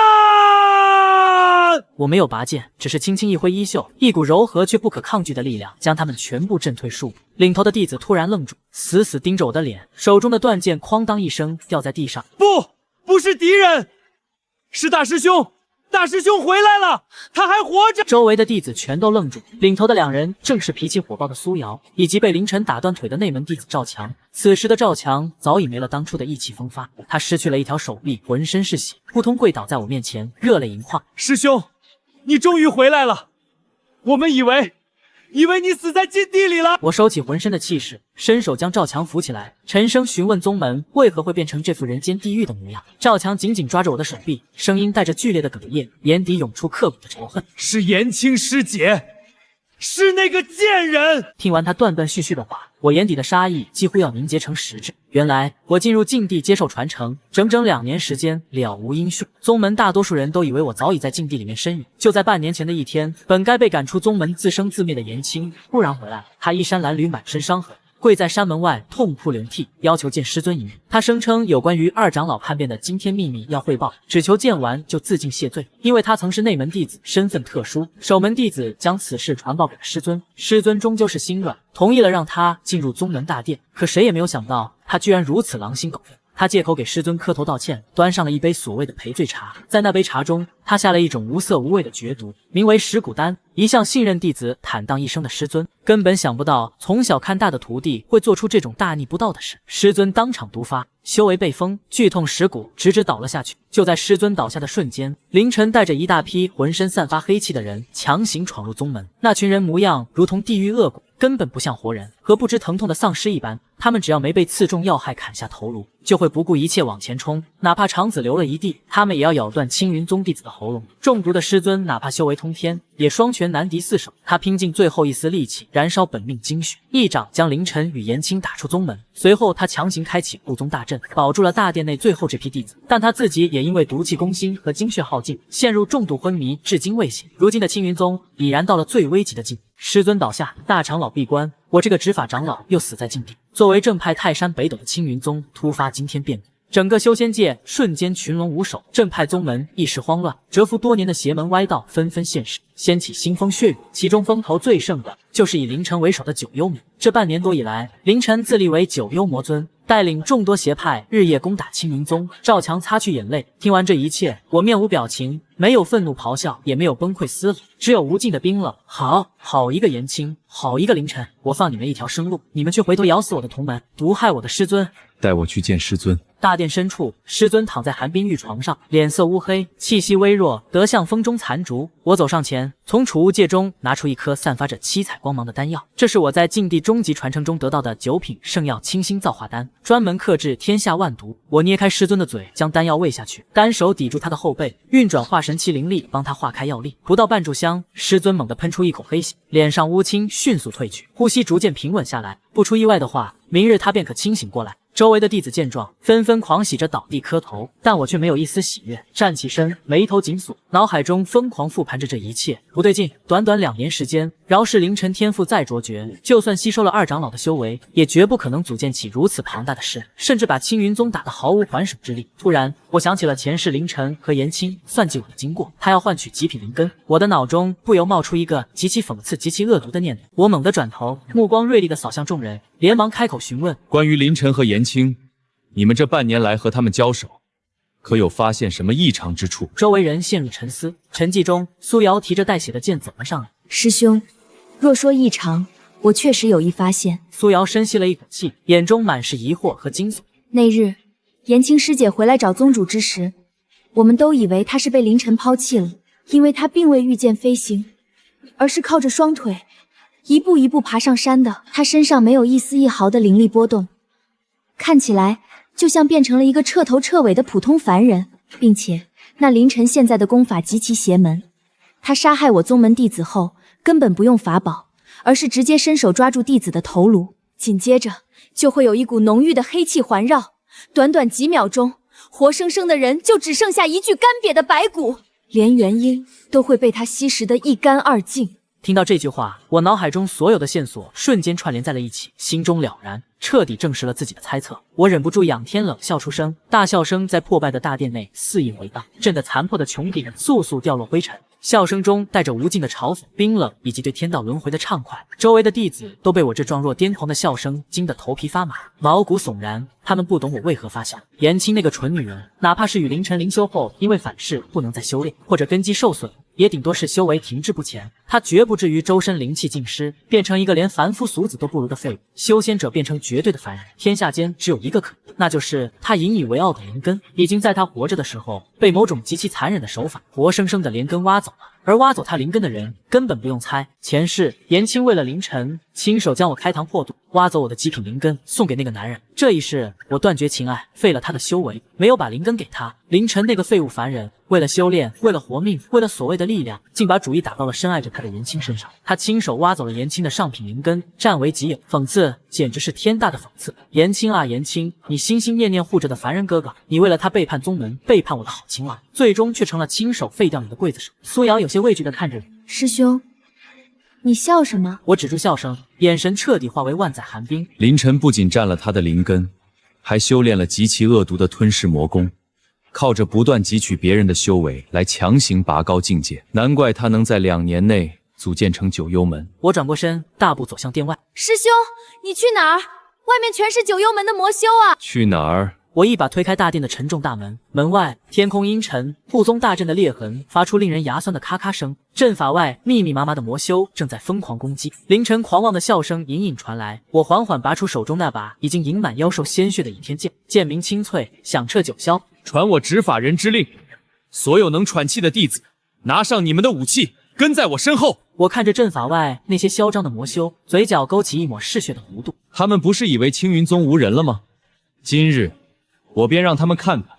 [SPEAKER 1] 我没有拔剑，只是轻轻一挥衣袖，一股柔和却不可抗拒的力量将他们全部震退数步。领头的弟子突然愣住，死死盯着我的脸，手中的断剑哐当一声掉在地上。
[SPEAKER 7] 不是敌人，是大师兄！大师兄回来了，他还活着！
[SPEAKER 1] 周围的弟子全都愣住，领头的两人正是脾气火爆的苏瑶，以及被凌晨打断腿的内门弟子赵强。此时的赵强早已没了当初的意气风发，他失去了一条手臂，浑身是血，扑通跪倒在我面前，热泪盈眶。
[SPEAKER 7] 师兄，你终于回来了，我们以为你死在禁地里了。
[SPEAKER 1] 我收起浑身的气势，伸手将赵强扶起来，沉声询问宗门为何会变成这副人间地狱的模样。赵强紧紧抓着我的手臂，声音带着剧烈的哽咽，眼底涌出刻骨的仇恨。
[SPEAKER 7] 是颜青师姐，是那个贱人！
[SPEAKER 1] 听完他断断续续的话，我眼底的杀意几乎要凝结成实质。原来我进入禁地接受传承，整整2年时间了无音讯。宗门大多数人都以为我早已在禁地里面身陨。就在半年前的一天，本该被赶出宗门自生自灭的颜青突然回来了，他衣衫褴褛，满身伤痕，跪在山门外痛哭流涕，要求见师尊一面。他声称有关于二长老叛变的惊天秘密要汇报，只求见完就自尽谢罪。因为他曾是内门弟子，身份特殊，守门弟子将此事传报给了师尊，师尊终究是心软，同意了让他进入宗门大殿。可谁也没有想到，他居然如此狼心狗肺。他借口给师尊磕头道歉，端上了一杯所谓的赔罪茶。在那杯茶中，他下了一种无色无味的绝毒，名为石骨丹。一向信任弟子坦荡一生的师尊，根本想不到从小看大的徒弟会做出这种大逆不道的事。师尊当场毒发，修为被封，剧痛蚀骨，直直倒了下去。就在师尊倒下的瞬间，凌晨带着一大批浑身散发黑气的人强行闯入宗门。那群人模样如同地狱恶鬼，根本不像活人，和不知疼痛的丧尸一般。他们只要没被刺中要害砍下头颅，就会不顾一切往前冲，哪怕肠子流了一地，他们也要咬断青云宗弟子的喉咙。中毒的师尊哪怕修为通天，也双拳难敌四手。他拼尽最后一丝力气，燃烧本命精血，一掌将凌晨与颜青打出宗门。随后他强行开启护宗大阵，保住了大殿内最后这批弟子，但他自己也因为毒气攻心和精血耗尽，陷入重度昏迷，至今未醒。如今的青云宗已然到了最危急的境地，师尊倒下，大长老闭关，我这个执法长老又死在禁地。作为正派泰山北斗的青云宗突发惊天变故，整个修仙界瞬间群龙无首，正派宗门一时慌乱，蛰伏多年的邪门歪道纷纷现世，掀起腥风血雨。其中风头最盛的就是以凌晨为首的九幽魔。这半年多以来，凌晨自立为九幽魔尊，带领众多邪派日夜攻打青云宗。赵强擦去眼泪，听完这一切，我面无表情，没有愤怒咆哮，也没有崩溃撕裂，只有无尽的冰冷。好一个颜青，好一个凌晨，我放你们一条生路，你们却回头咬死我的同门，毒害我的师尊。
[SPEAKER 5] 带我去见师尊。
[SPEAKER 1] 大殿深处，师尊躺在寒冰玉床上，脸色乌黑，气息微弱，得像风中残烛。我走上前，从储物戒中拿出一颗散发着七彩光芒的丹药，这是我在禁地终极传承中得到的9品圣药清心造化丹，专门克制天下万毒。我捏开师尊的嘴，将丹药喂下去，单手抵住他的后背，运转化神期灵力帮他化开药力。不到半炷香，师尊猛地喷出一口黑血，脸上乌青迅速褪去，呼吸逐渐平稳下来。不出意外的话，明日他便可清醒过来。周围的弟子见状，纷纷狂喜着倒地磕头，但我却没有一丝喜悦。站起身，眉头紧锁，脑海中疯狂复盘着这一切。不对劲，短短2年时间，饶是凌晨天赋再卓绝，就算吸收了二长老的修为，也绝不可能组建起如此庞大的势力，甚至把青云宗打得毫无还手之力。突然，我想起了前世凌晨和颜青算计我的经过，他要换取极品灵根，我的脑中不由冒出一个极其讽刺、极其恶毒的念头。我猛地转头，目光锐利地扫向众人，连忙开口询问：
[SPEAKER 5] 关于凌晨和颜青，你们这半年来和他们交手，可有发现什么异常之处？
[SPEAKER 1] 周围人陷入沉思。沉寂中，苏瑶提着带血的剑走了上来。
[SPEAKER 3] 师兄，若说异常，我确实有一发现。
[SPEAKER 1] 苏瑶深吸了一口气，眼中满是疑惑和惊悚。
[SPEAKER 3] 那日颜青师姐回来找宗主之时，我们都以为她是被凌晨抛弃了，因为她并未御剑飞行，而是靠着双腿一步一步爬上山的。他身上没有一丝一毫的灵力波动，看起来就像变成了一个彻头彻尾的普通凡人，并且那凌晨现在的功法极其邪门。他杀害我宗门弟子后，根本不用法宝，而是直接伸手抓住弟子的头颅，紧接着就会有一股浓郁的黑气环绕，短短几秒钟，活生生的人就只剩下一具干瘪的白骨，连元婴都会被他吸食得一干二净。
[SPEAKER 1] 听到这句话，我脑海中所有的线索瞬间串联在了一起，心中了然，彻底证实了自己的猜测。我忍不住仰天冷笑出声，大笑声在破败的大殿内肆意回荡，震得残破的穹顶簌簌掉落灰尘。笑声中带着无尽的嘲讽、冰冷以及对天道轮回的畅快。周围的弟子都被我这状若癫狂的笑声惊得头皮发麻、毛骨悚然。他们不懂我为何发笑。颜青那个蠢女人，哪怕是与凌晨灵修后因为反噬不能再修炼，或者根基受损，也顶多是修为停滞不前，她绝不至于周身灵气尽失，变成一个连凡夫俗子都不如的废物。修仙者变成绝对的凡人，天下间只有一个可能，那就是她引以为傲的灵根，已经在她活着的时候被某种极其残忍的手法活生生的连根挖走了。而挖走她灵根的人，根本不用猜，前世颜青为了凌晨，亲手将我开膛破肚，挖走我的极品灵根，送给那个男人。这一世，我断绝情爱，废了他的修为，没有把灵根给他。凌晨那个废物凡人，为了修炼，为了活命，为了所谓的力量，竟把主意打到了深爱着他的颜青身上。他亲手挖走了颜青的上品灵根，占为己有。讽刺，简直是天大的讽刺！颜青啊，颜青，你心心念念护着的凡人哥哥，你为了他背叛宗门，背叛我的好情郎，最终却成了亲手废掉你的刽子手。苏瑶有些畏惧地看着你，
[SPEAKER 3] 师兄，你笑什么？
[SPEAKER 1] 我止住笑声，眼神彻底化为万载寒冰。
[SPEAKER 5] 凌晨不仅占了他的灵根，还修炼了极其恶毒的吞噬魔功，靠着不断汲取别人的修为来强行拔高境界，难怪他能在2年内组建成九幽门。
[SPEAKER 1] 我转过身，大步走向殿外。
[SPEAKER 3] 师兄，你去哪儿？外面全是九幽门的魔修啊！
[SPEAKER 5] 去哪儿？
[SPEAKER 1] 我一把推开大殿的沉重大门，门外天空阴沉，护宗大阵的裂痕发出令人牙酸的咔咔声。阵法外密密麻麻的魔修正在疯狂攻击。凌晨狂妄的笑声隐隐传来，我缓缓拔出手中那把已经盈满妖兽鲜血的倚天剑，剑鸣清脆，响彻九霄。
[SPEAKER 5] 传我执法人之令，所有能喘气的弟子，拿上你们的武器，跟在我身后。
[SPEAKER 1] 我看着阵法外那些嚣张的魔修，嘴角勾起一抹嗜血的弧度。
[SPEAKER 5] 他们不是以为青云宗无人了吗？今日我便让他们看看，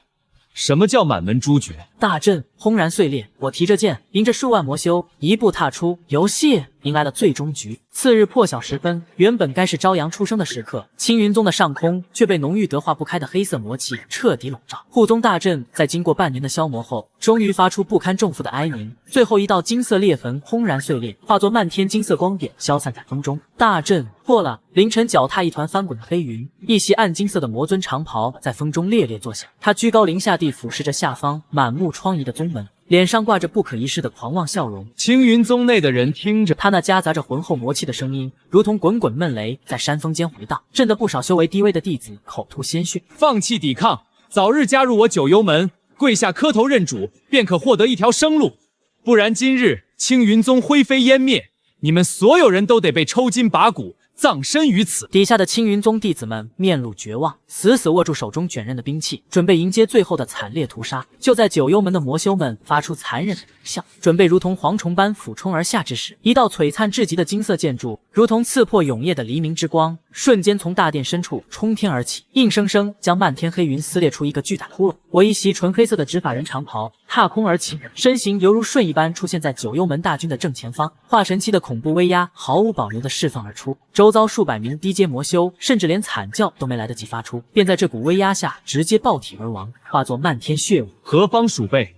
[SPEAKER 5] 什么叫满门诛绝。
[SPEAKER 1] 大阵轰然碎裂，我提着剑，迎着数万魔修，一步踏出游戏，迎来了最终局。次日破晓时分，原本该是朝阳初升的时刻，青云宗的上空却被浓郁得化不开的黑色魔气彻底笼罩。护宗大阵在经过半年的消磨后，终于发出不堪重负的哀鸣。最后一道金色裂痕轰然碎裂，化作漫天金色光点，消散在风中。大阵破了，凌晨脚踏一团翻滚的黑云，一袭暗金色的魔尊长袍在风中猎猎作响。他居高临下地俯视着下方满目疮痍的宗门，脸上挂着不可一世的狂妄笑容。
[SPEAKER 5] 青云宗内的人听着，
[SPEAKER 1] 他那夹杂着浑厚魔气的声音，如同滚滚闷雷，在山峰间回荡，震得不少修为低微的弟子口吐鲜血。
[SPEAKER 5] 放弃抵抗，早日加入我九幽门，跪下磕头认主，便可获得一条生路。不然今日青云宗灰飞烟灭，你们所有人都得被抽筋拔骨，葬身于此。
[SPEAKER 1] 底下的青云宗弟子们面露绝望，死死握住手中卷刃的兵器，准备迎接最后的惨烈屠杀。就在九幽门的魔修们发出残忍的狞笑，准备如同蝗虫般俯冲而下之时，一道璀璨至极的金色建筑，如同刺破永夜的黎明之光，瞬间从大殿深处冲天而起，硬生生将漫天黑云撕裂出一个巨大窟窿。我一袭纯黑色的执法人长袍踏空而起，身形犹如瞬一般出现在九幽门大军的正前方，化神期的恐怖威压毫无保留地释放而出。周遭数百名低阶魔修甚至连惨叫都没来得及发出，便在这股威压下直接爆体而亡，化作漫天血雾。
[SPEAKER 5] 何方鼠辈，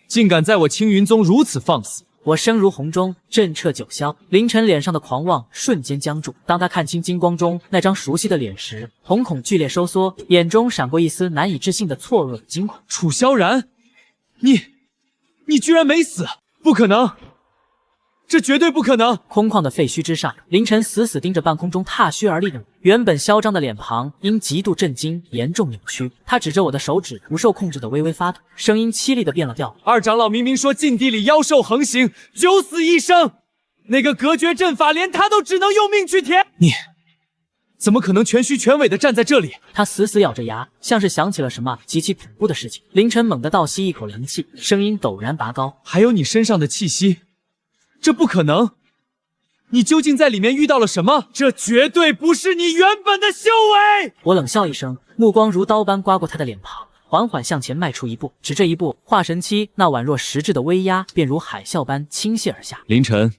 [SPEAKER 5] 竟敢在我青云宗如此放肆！
[SPEAKER 1] 我声如洪钟，震彻九霄。凌晨脸上的狂妄瞬间僵住，当他看清金光中那张熟悉的脸时，瞳孔剧烈收缩，眼中闪过一丝难以置信的错愕与惊恐。
[SPEAKER 5] 楚萧然，你居然没死！不可能！这绝对不可能！
[SPEAKER 1] 空旷的废墟之上，凌晨死死盯着半空中踏虚而立的我，原本嚣张的脸庞因极度震惊严重扭曲。他指着我的手指，不受控制的微微发抖，声音凄厉的变了调：“
[SPEAKER 5] 二长老明明说禁地里妖兽横行，九死一生，那个隔绝阵法连他都只能用命去填，你怎么可能全虚全伪的站在这里？”
[SPEAKER 1] 他死死咬着牙，像是想起了什么极其恐怖的事情。凌晨猛地倒吸一口凉气，声音陡然拔高：“
[SPEAKER 5] 还有你身上的气息。”这不可能！
[SPEAKER 7] 你究竟在里面遇到了什么？这绝对不是你原本的修为！
[SPEAKER 1] 我冷笑一声，目光如刀般刮过他的脸庞，缓缓向前迈出一步。只这一步，化神期那宛若实质的威压便如海啸般倾泻而下。
[SPEAKER 5] 凌晨，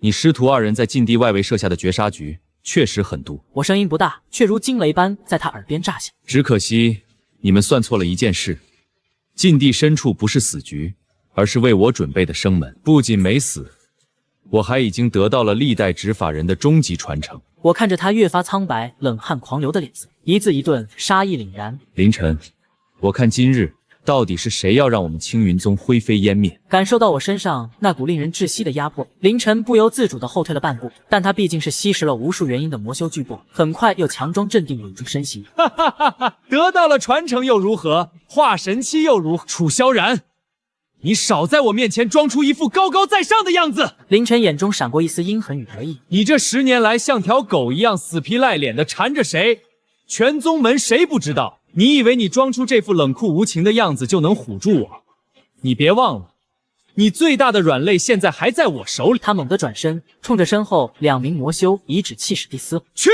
[SPEAKER 5] 你师徒二人在禁地外围设下的绝杀局确实狠毒。
[SPEAKER 1] 我声音不大，却如惊雷般在他耳边炸响。
[SPEAKER 5] 只可惜你们算错了一件事，禁地深处不是死局，而是为我准备的生门。不仅没死，我还已经得到了历代执法人的终极传承。
[SPEAKER 1] 我看着他越发苍白、冷汗狂流的脸色，一字一顿，杀意凛然。
[SPEAKER 5] 凌晨，我看今日到底是谁要让我们青云宗灰飞烟灭？
[SPEAKER 1] 感受到我身上那股令人窒息的压迫，凌晨不由自主地后退了半步。但他毕竟是吸食了无数元婴的魔修巨擘，很快又强装镇定，稳住身形。
[SPEAKER 7] 哈哈哈哈！得到了传承又如何？化神期又如何？楚萧然，你少在我面前装出一副高高在上的样子！
[SPEAKER 1] 凌晨眼中闪过一丝阴狠与得意。
[SPEAKER 7] 你这10年来像条狗一样死皮赖脸的缠着谁？全宗门谁不知道？你以为你装出这副冷酷无情的样子就能唬住我？你别忘了，你最大的软肋现在还在我手里。
[SPEAKER 1] 他猛地转身，冲着身后2名魔修颐指气使地嘶：“
[SPEAKER 7] 去，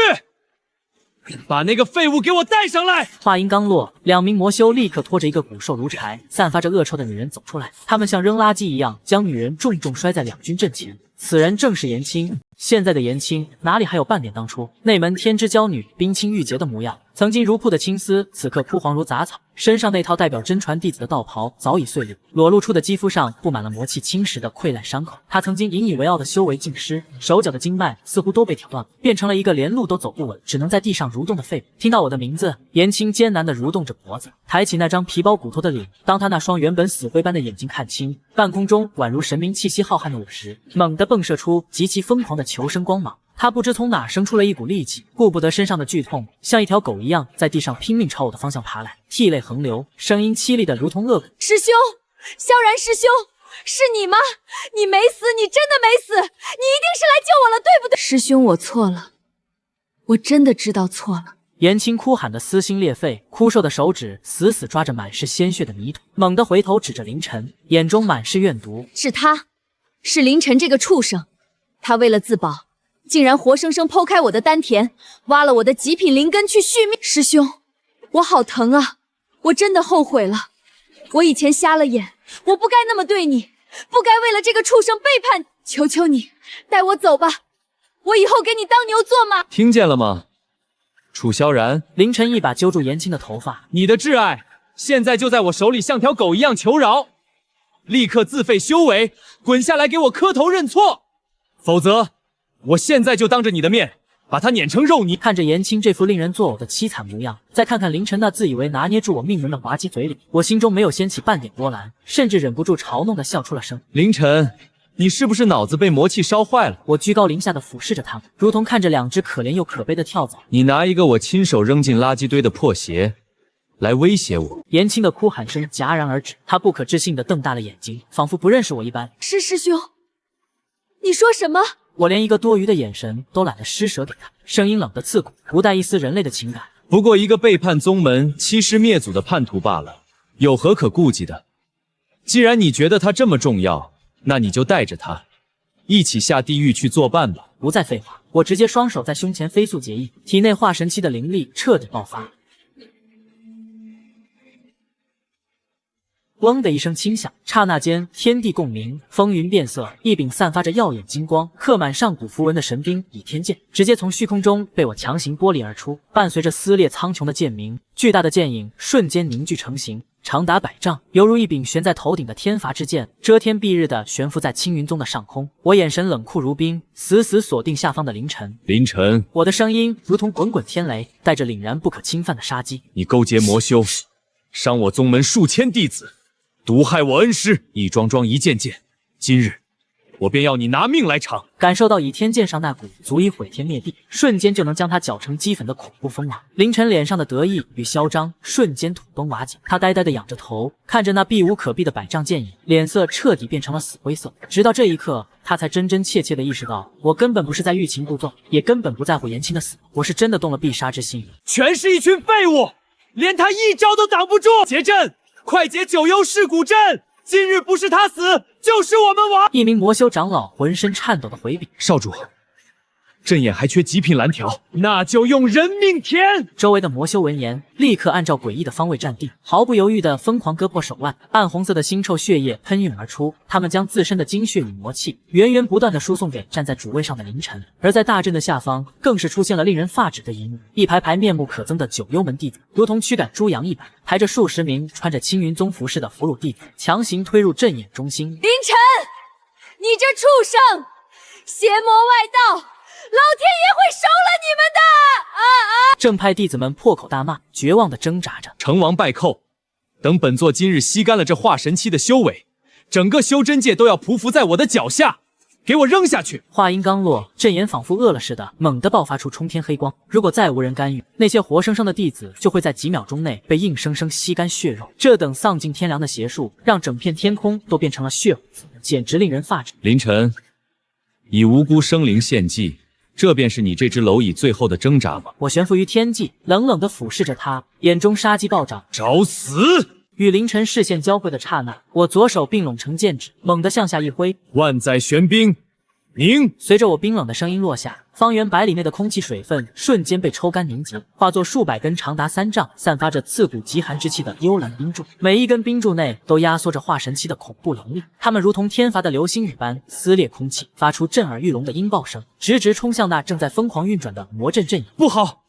[SPEAKER 7] 把那个废物给我带上来！”
[SPEAKER 1] 话音刚落，2名魔修立刻拖着一个骨瘦如柴、散发着恶臭的女人走出来。他们像扔垃圾一样，将女人重重摔在两军阵前。此人正是颜青。现在的颜青哪里还有半点当初那门天之娇女冰清玉洁的模样？曾经如瀑的青丝，此刻枯黄如杂草。身上那套代表真传弟子的道袍早已碎裂，裸露出的肌肤上布满了魔气侵蚀的溃烂伤口。他曾经引以为傲的修为尽失，手脚的经脉似乎都被挑断了，变成了一个连路都走不稳，只能在地上蠕动的废物。听到我的名字，颜青艰难地蠕动着脖子，抬起那张皮包骨头的脸。当他那双原本死灰般的眼睛看清半空中宛如神明气息浩瀚的我时，猛地迸射出极其疯狂的求生光芒。他不知从哪生出了一股力气，顾不得身上的剧痛，像一条狗一样在地上拼命朝我的方向爬来，涕泪横流，声音凄厉的如同恶鬼。
[SPEAKER 4] 师兄，萧然师兄，是你吗？你没死，你真的没死，你一定是来救我了，对不对？师兄，我错了，我真的知道错了。
[SPEAKER 1] 颜青哭喊得撕心裂肺，枯瘦的手指死死抓着满是鲜血的泥土，猛地回头指着凌晨，眼中满是怨毒。
[SPEAKER 4] 是他，是凌晨这个畜生，他为了自保，竟然活生生剖开我的丹田，挖了我的极品灵根去续命。师兄，我好疼啊！我真的后悔了，我以前瞎了眼，我不该那么对你，不该为了这个畜生背叛。求求你，带我走吧，我以后给你当牛做马。
[SPEAKER 5] 听见了吗，楚萧然？
[SPEAKER 1] 凌晨一把揪住颜青的头发，
[SPEAKER 7] 你的挚爱现在就在我手里，像条狗一样求饶，立刻自废修为，滚下来给我磕头认错，否则我现在就当着你的面把他碾成肉泥。
[SPEAKER 1] 看着颜青这副令人作呕的凄惨模样，再看看凌晨那自以为拿捏住我命门的滑稽嘴脸，我心中没有掀起半点波澜，甚至忍不住嘲弄地笑出了声。
[SPEAKER 5] 凌晨，你是不是脑子被魔气烧坏了？
[SPEAKER 1] 我居高临下地俯视着他们，如同看着2只可怜又可悲的跳蚤。
[SPEAKER 5] 你拿一个我亲手扔进垃圾堆的破鞋来威胁我？
[SPEAKER 1] 颜青的哭喊声戛然而止，他不可置信地瞪大了眼睛，仿佛不认识我一般。
[SPEAKER 4] 是师兄，你说什么？
[SPEAKER 1] 我连一个多余的眼神都懒得施舍给他，声音冷得刺骨，不带一丝人类的情感。
[SPEAKER 5] 不过一个背叛宗门、欺师灭祖的叛徒罢了，有何可顾忌的？既然你觉得他这么重要，那你就带着他一起下地狱去作伴吧。
[SPEAKER 1] 不再废话，我直接双手在胸前飞速结印，体内化神期的灵力彻底爆发。嗡的一声轻响，刹那间天地共鸣，风云变色，一柄散发着耀眼金光、刻满上古符文的神兵倚天剑，直接从虚空中被我强行剥离而出，伴随着撕裂苍穹的剑鸣，巨大的剑影瞬间凝聚成型，长达100丈，犹如一柄悬在头顶的天罚之剑，遮天蔽日地悬浮在青云宗的上空。我眼神冷酷如冰，死死锁定下方的凌晨。
[SPEAKER 5] 凌晨，
[SPEAKER 1] 我的声音如同滚滚天雷，带着凛然不可侵犯的杀机。
[SPEAKER 5] 你勾结魔修，伤我宗门数千弟子，毒害我恩师，一桩桩一件件，今日我便要你拿命来偿！
[SPEAKER 1] 感受到倚天剑上那股足以毁天灭地，瞬间就能将他搅成齑粉的恐怖锋芒，凌晨脸上的得意与嚣张瞬间土崩瓦解。他呆呆地仰着头，看着那避无可避的100丈剑影，脸色彻底变成了死灰色。直到这一刻，他才真真切切地意识到，我根本不是在欲擒故纵，也根本不在乎颜青的死，我是真的动了必杀之心。
[SPEAKER 7] 全是一群废物，连他一招都挡不住！结阵，快解九幽噬骨阵！今日不是他死，就是我们王。
[SPEAKER 1] 一名魔修长老浑身颤抖的回禀：“
[SPEAKER 7] 少主，阵眼还缺极品蓝条，那就用人命填。”
[SPEAKER 1] 周围的魔修闻言，立刻按照诡异的方位站定，毫不犹豫地疯狂割破手腕，暗红色的腥臭血液喷涌而出。他们将自身的精血与魔气源源不断地输送给站在主位上的凌晨。而在大阵的下方，更是出现了令人发指的一幕：一排排面目可憎的九幽门弟子，如同驱赶猪羊一般，抬着数十名穿着青云宗服饰的俘虏弟子，强行推入阵眼中心。
[SPEAKER 4] 凌晨，你这畜生，邪魔外道！老天爷会收了你们的！
[SPEAKER 1] 正派弟子们破口大骂，绝望地挣扎着。
[SPEAKER 7] 成王败寇，等本座今日吸干了这化神期的修为，整个修真界都要匍匐在我的脚下！给我扔下去！
[SPEAKER 1] 话音刚落，阵眼仿佛饿了似的，猛地爆发出冲天黑光。如果再无人干预，那些活生生的弟子就会在几秒钟内被硬生生吸干血肉。这等丧尽天良的邪术，让整片天空都变成了血污渍，简直令人发指。
[SPEAKER 5] 凌晨，以无辜生灵献祭，这便是你这只蝼蚁最后的挣扎吗？
[SPEAKER 1] 我悬浮于天际，冷冷地俯视着他，眼中杀机暴涨。
[SPEAKER 7] 找死！
[SPEAKER 1] 与凌晨视线交汇的刹那，我左手并拢成剑指，猛地向下一挥，
[SPEAKER 7] 万载玄冰，凝！
[SPEAKER 1] 随着我冰冷的声音落下，方圆百里内的空气水分瞬间被抽干凝结，化作数百根长达3丈、散发着刺骨极寒之气的幽蓝冰柱。每一根冰柱内都压缩着化神期的恐怖灵力，它们如同天罚的流星雨般撕裂空气，发出震耳欲聋的音爆声，直直冲向那正在疯狂运转的魔阵阵营。
[SPEAKER 7] 不好，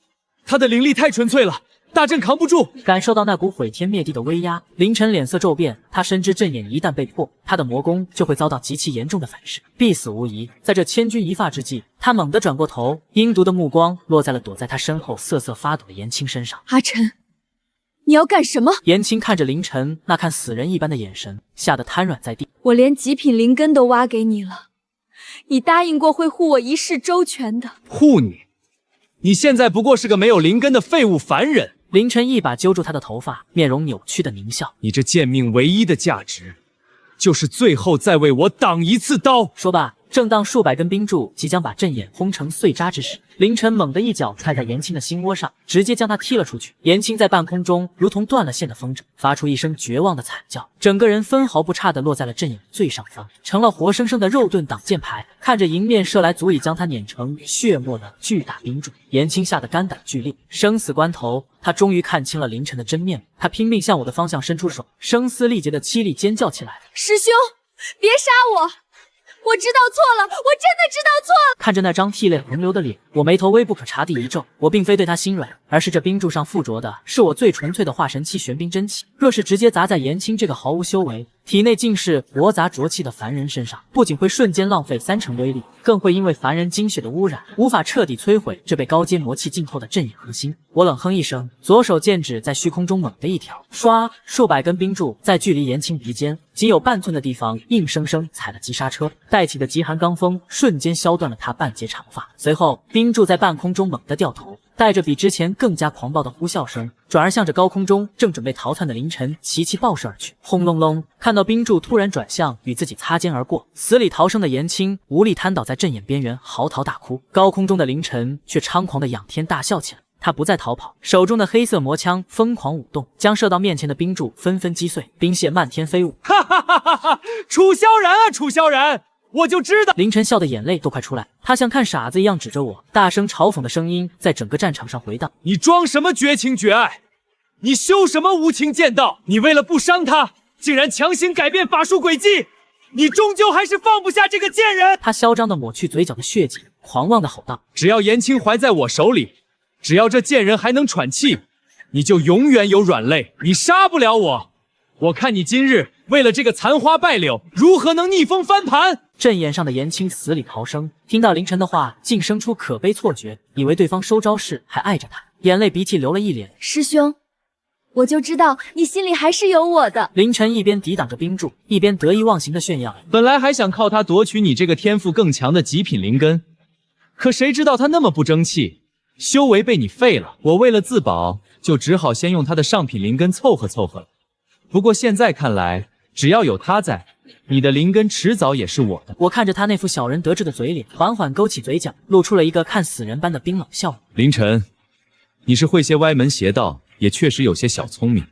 [SPEAKER 7] 他的灵力太纯粹了，大阵扛不住。
[SPEAKER 1] 感受到那股毁天灭地的威压，凌晨脸色骤变。他深知阵眼一旦被破，他的魔功就会遭到极其严重的反噬，必死无疑。在这千钧一发之际，他猛地转过头，阴毒的目光落在了躲在他身后瑟瑟发抖的颜青身上。
[SPEAKER 4] 阿晨，你要干什么？
[SPEAKER 1] 颜青看着凌晨那看死人一般的眼神，吓得瘫软在地。
[SPEAKER 4] 我连极品灵根都挖给你了，你答应过会护我一世周全的。
[SPEAKER 7] 护你？你现在不过是个没有灵根的废物凡人。
[SPEAKER 1] 凌晨一把揪住他的头发，面容扭曲的狞笑。
[SPEAKER 7] 你这贱命唯一的价值，就是最后再为我挡一次刀。
[SPEAKER 1] 说罢，正当数百根冰柱即将把阵眼轰成碎渣之时，凌晨猛地一脚踹在颜青的心窝上，直接将他踢了出去。颜青在半空中如同断了线的风筝，发出一声绝望的惨叫，整个人分毫不差地落在了阵眼最上方，成了活生生的肉盾挡箭牌。看着迎面射来足以将他碾成血沫的巨大冰柱，颜青吓得肝胆俱裂。生死关头，他终于看清了凌晨的真面目。他拼命向我的方向伸出手，声嘶力竭的凄厉尖叫起来：“
[SPEAKER 4] 师兄，别杀我！我知道错了，我真的知道错了。”
[SPEAKER 1] 看着那张涕泪横流的脸，我眉头微不可察地一皱。我并非对他心软，而是这冰柱上附着的是我最纯粹的化神期玄冰真气。若是直接砸在颜青这个毫无修为、体内尽是活杂浊气的凡人身上，不仅会瞬间浪费30%威力，更会因为凡人精血的污染，无法彻底摧毁这被高阶魔气浸透的阵眼核心。我冷哼一声，左手剑指在虚空中猛地一挑，唰，数百根冰柱在距离颜青鼻尖仅有半寸的地方硬生生踩了急刹车，带起的极寒罡风瞬间削断了他半截长发。随后，冰柱在半空中猛地掉头，带着比之前更加狂暴的呼啸声，转而向着高空中正准备逃窜的凌晨齐齐爆射而去。轰隆隆，看到冰柱突然转向与自己擦肩而过，死里逃生的颜青无力瘫倒在阵眼边缘嚎啕大哭。高空中的凌晨却猖狂的仰天大笑起来。他不再逃跑，手中的黑色魔枪疯狂舞动，将射到面前的冰柱纷纷击碎，冰屑漫天飞舞。
[SPEAKER 7] 哈哈哈哈哈！楚萧然啊，楚萧然，我就知道！
[SPEAKER 1] 凌晨笑得眼泪都快出来，他像看傻子一样指着我，大声嘲讽的声音在整个战场上回荡：“
[SPEAKER 7] 你装什么绝情绝爱？你修什么无情剑道？你为了不伤他，竟然强行改变法术轨迹！你终究还是放不下这个贱人！”他
[SPEAKER 1] 嚣张的抹去嘴角的血迹，狂妄的吼道：“
[SPEAKER 7] 只要颜青怀在我手里，只要这贱人还能喘气，你就永远有软肋，你杀不了我。我看你今日为了这个残花败柳，如何能逆风翻盘？”
[SPEAKER 1] 阵眼上的颜青死里逃生，听到凌晨的话，竟生出可悲错觉，以为对方收招时还爱着他，眼泪鼻涕流了一脸。
[SPEAKER 4] 师兄，我就知道你心里还是有我的。
[SPEAKER 1] 凌晨一边抵挡着冰柱，一边得意忘形的炫耀。
[SPEAKER 7] 本来还想靠他夺取你这个天赋更强的极品灵根，可谁知道他那么不争气，修为被你废了。我为了自保，就只好先用他的上品灵根凑合凑合了。不过现在看来，只要有他在，你的灵根迟早也是我的。
[SPEAKER 1] 我看着他那副小人得志的嘴脸，缓缓勾起嘴角，露出了一个看死人般的冰冷笑容。
[SPEAKER 5] 凌晨，你是会些歪门邪道，也确实有些小聪明。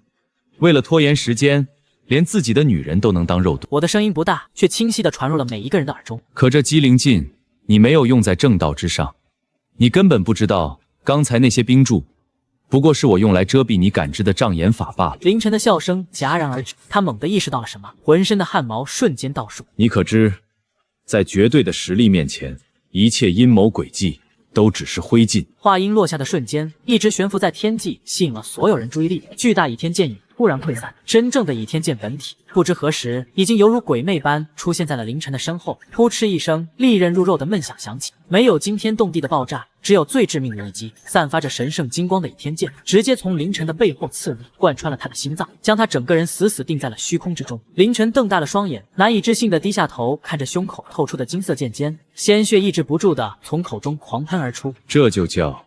[SPEAKER 5] 为了拖延时间，
[SPEAKER 8] 连自己的女人都能当肉盾。
[SPEAKER 1] 我的声音不大，却清晰地传入了每一个人的耳中。
[SPEAKER 8] 可这机灵劲，你没有用在正道之上，你根本不知道刚才那些冰柱，不过是我用来遮蔽你感知的障眼法罢了。
[SPEAKER 1] 凌晨的笑声戛然而止，他猛地意识到了什么，浑身的汗毛瞬间倒竖。
[SPEAKER 5] 你可知，在绝对的实力面前，一切阴谋诡计都只是灰烬。
[SPEAKER 1] 话音落下的瞬间，一直悬浮在天际，吸引了所有人注意力。巨大倚天剑影突然溃散，真正的倚天剑本体不知何时已经犹如鬼魅般出现在了凌晨的身后。扑哧一声，利刃入肉的闷响响起，没有惊天动地的爆炸，只有最致命的一击。散发着神圣金光的倚天剑直接从凌晨的背后刺入，贯穿了他的心脏，将他整个人死死定在了虚空之中。凌晨瞪大了双眼，难以置信地低下头，看着胸口透出的金色剑尖，鲜血抑制不住地从口中狂喷而出。
[SPEAKER 5] 这就叫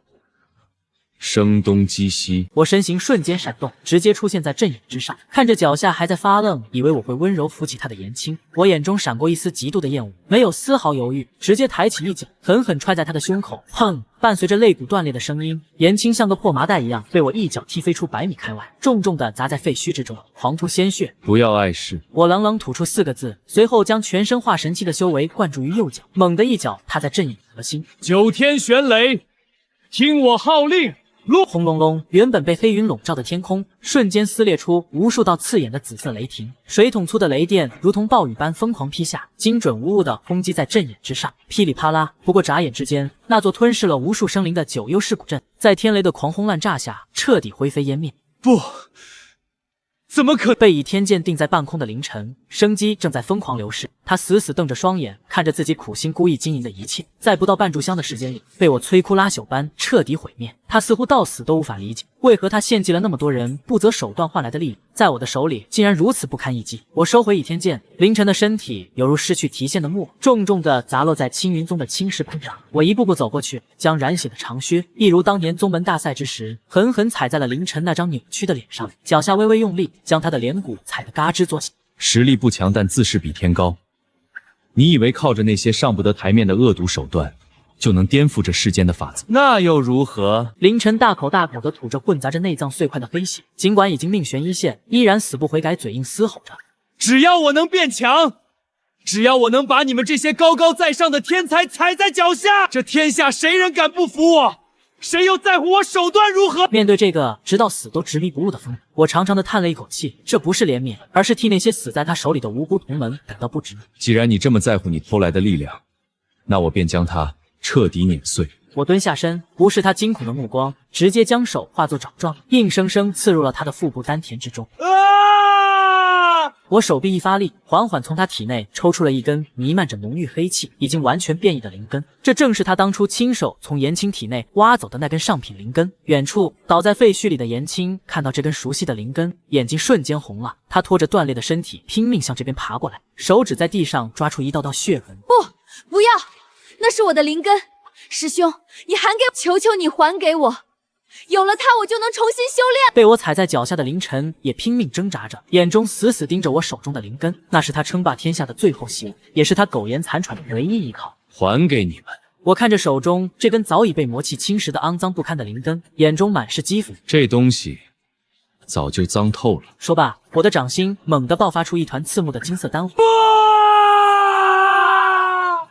[SPEAKER 5] 声东击西。
[SPEAKER 1] 我身形瞬间闪动，直接出现在阵影之上，看着脚下还在发愣，以为我会温柔扶起他的颜青。我眼中闪过一丝极度的厌恶，没有丝毫犹豫，直接抬起一脚，狠狠踹在他的胸口。砰！伴随着肋骨断裂的声音，颜青像个破麻袋一样被我一脚踢飞出100米开外，重重地砸在废墟之中，狂出鲜血。
[SPEAKER 5] 不要碍事。
[SPEAKER 1] 我冷冷吐出4个字，随后将全身化神器的修为灌注于右脚，猛地一脚踏在阵影核心。
[SPEAKER 7] 九天玄雷，听我号令！
[SPEAKER 1] 轰隆隆，原本被黑云笼罩的天空瞬间撕裂出无数道刺眼的紫色雷霆，水桶粗的雷电如同暴雨般疯狂劈下，精准无误地轰击在阵眼之上，噼里啪啦。不过眨眼之间，那座吞噬了无数生灵的九幽噬骨阵，在天雷的狂轰滥炸下，彻底灰飞烟灭。
[SPEAKER 7] 不，怎么可？
[SPEAKER 1] 被倚天剑定在半空的凌晨，生机正在疯狂流逝。他死死瞪着双眼，看着自己苦心孤诣经营的一切，在不到半炷香的时间里，被我摧枯拉朽般彻底毁灭。他似乎到死都无法理解，为何他献祭了那么多人不择手段换来的利益，在我的手里竟然如此不堪一击。我收回倚天剑，凌晨的身体犹如失去提线的木偶，重重地砸落在青云宗的青石盆上。我一步步走过去，将染血的长靴一如当年宗门大赛之时，狠狠踩在了凌晨那张扭曲的脸上，脚下微微用力，将他的脸骨踩得嘎吱作响。
[SPEAKER 5] 实力不强，但自视比天高。你以为靠着那些上不得台面的恶毒手段，就能颠覆这世间的法则？
[SPEAKER 8] 那又如何？
[SPEAKER 1] 凌晨大口大口地吐着混杂着内脏碎块的黑血，尽管已经命悬一线，依然死不悔改，嘴硬嘶吼着：
[SPEAKER 7] 只要我能变强，只要我能把你们这些高高在上的天才踩在脚下，这天下谁人敢不服我？谁又在乎我手段如何？
[SPEAKER 1] 面对这个直到死都执迷不悟的疯人，我长长的叹了一口气，这不是怜悯，而是替那些死在他手里的无辜同门感到不值。
[SPEAKER 5] 既然你这么在乎你偷来的力量，那我便将它彻底碾碎。
[SPEAKER 1] 我蹲下身，无视他惊恐的目光，直接将手化作爪状，硬生生刺入了他的腹部丹田之中。我手臂一发力，缓缓从他体内抽出了一根弥漫着浓郁黑气、已经完全变异的灵根。这正是他当初亲手从颜青体内挖走的那根上品灵根。远处倒在废墟里的颜青看到这根熟悉的灵根，眼睛瞬间红了。他拖着断裂的身体拼命向这边爬过来，手指在地上抓出一道道血痕。
[SPEAKER 4] 不要，那是我的灵根，师兄，你还给我，求求你还给我。有了它，我就能重新修炼。
[SPEAKER 1] 被我踩在脚下的凌晨也拼命挣扎着，眼中死死盯着我手中的灵根，那是他称霸天下的最后希望，也是他苟延残喘的唯一依靠。
[SPEAKER 5] 还给你们！
[SPEAKER 1] 我看着手中这根早已被魔气侵蚀的肮脏不堪的灵根，眼中满是讥讽。
[SPEAKER 5] 这东西早就脏透了。
[SPEAKER 1] 说罢，我的掌心猛地爆发出一团刺目的金色丹火。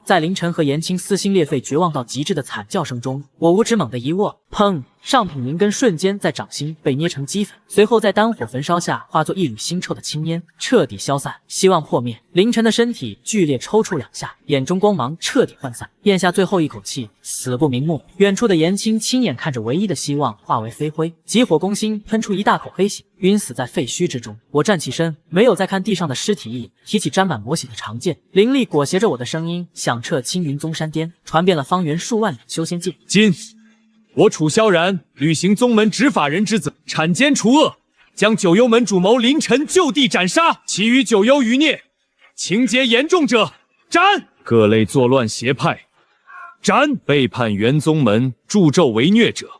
[SPEAKER 1] 在凌晨和颜青撕心裂肺、绝望到极致的惨叫声中，我五指猛地一握，砰！上品灵根瞬间在掌心被捏成齑粉，随后在丹火焚烧下化作一缕腥臭的青烟，彻底消散，希望破灭。凌晨的身体剧烈抽搐2下，眼中光芒彻底涣散，咽下最后一口气，死不瞑目。远处的颜青亲眼看着唯一的希望化为飞灰，急火攻心，喷出一大口黑血，晕死在废墟之中。我站起身，没有再看地上的尸体一，提起沾满魔血的长剑，灵力裹挟着我的声音响彻青云宗山巅，传遍了方圆数万里的修仙界。
[SPEAKER 7] 今我楚萧然履行宗门执法人之责，铲奸除恶，将九幽门主谋凌晨就地斩杀，其余九幽余孽，情节严重者斩。
[SPEAKER 5] 各类作乱邪派斩，背叛原宗门助纣为虐者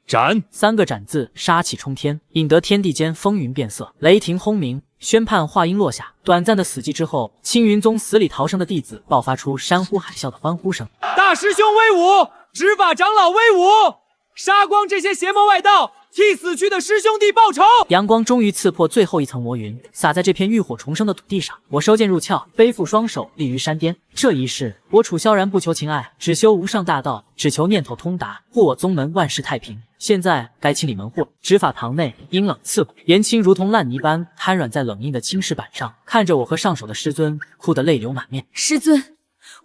[SPEAKER 5] 斩。
[SPEAKER 1] 3个斩字杀气冲天，引得天地间风云变色，雷霆轰鸣，宣判话音落下。短暂的死寂之后，青云宗死里逃生的弟子爆发出山呼海啸的欢呼声。
[SPEAKER 7] 大师兄威武，执法长老威武，杀光这些邪魔外道，替死去的师兄弟报仇！
[SPEAKER 1] 阳光终于刺破最后一层魔云，洒在这片浴火重生的土地上。我收剑入鞘，背负双手，立于山巅。这一世，我楚萧然不求情爱，只修无上大道，只求念头通达，护我宗门万事太平。现在该清理门户。执法堂内阴冷刺骨，颜青如同烂泥般瘫软在冷硬的青石板上，看着我和上手的师尊，哭得泪流满面。
[SPEAKER 4] 师尊，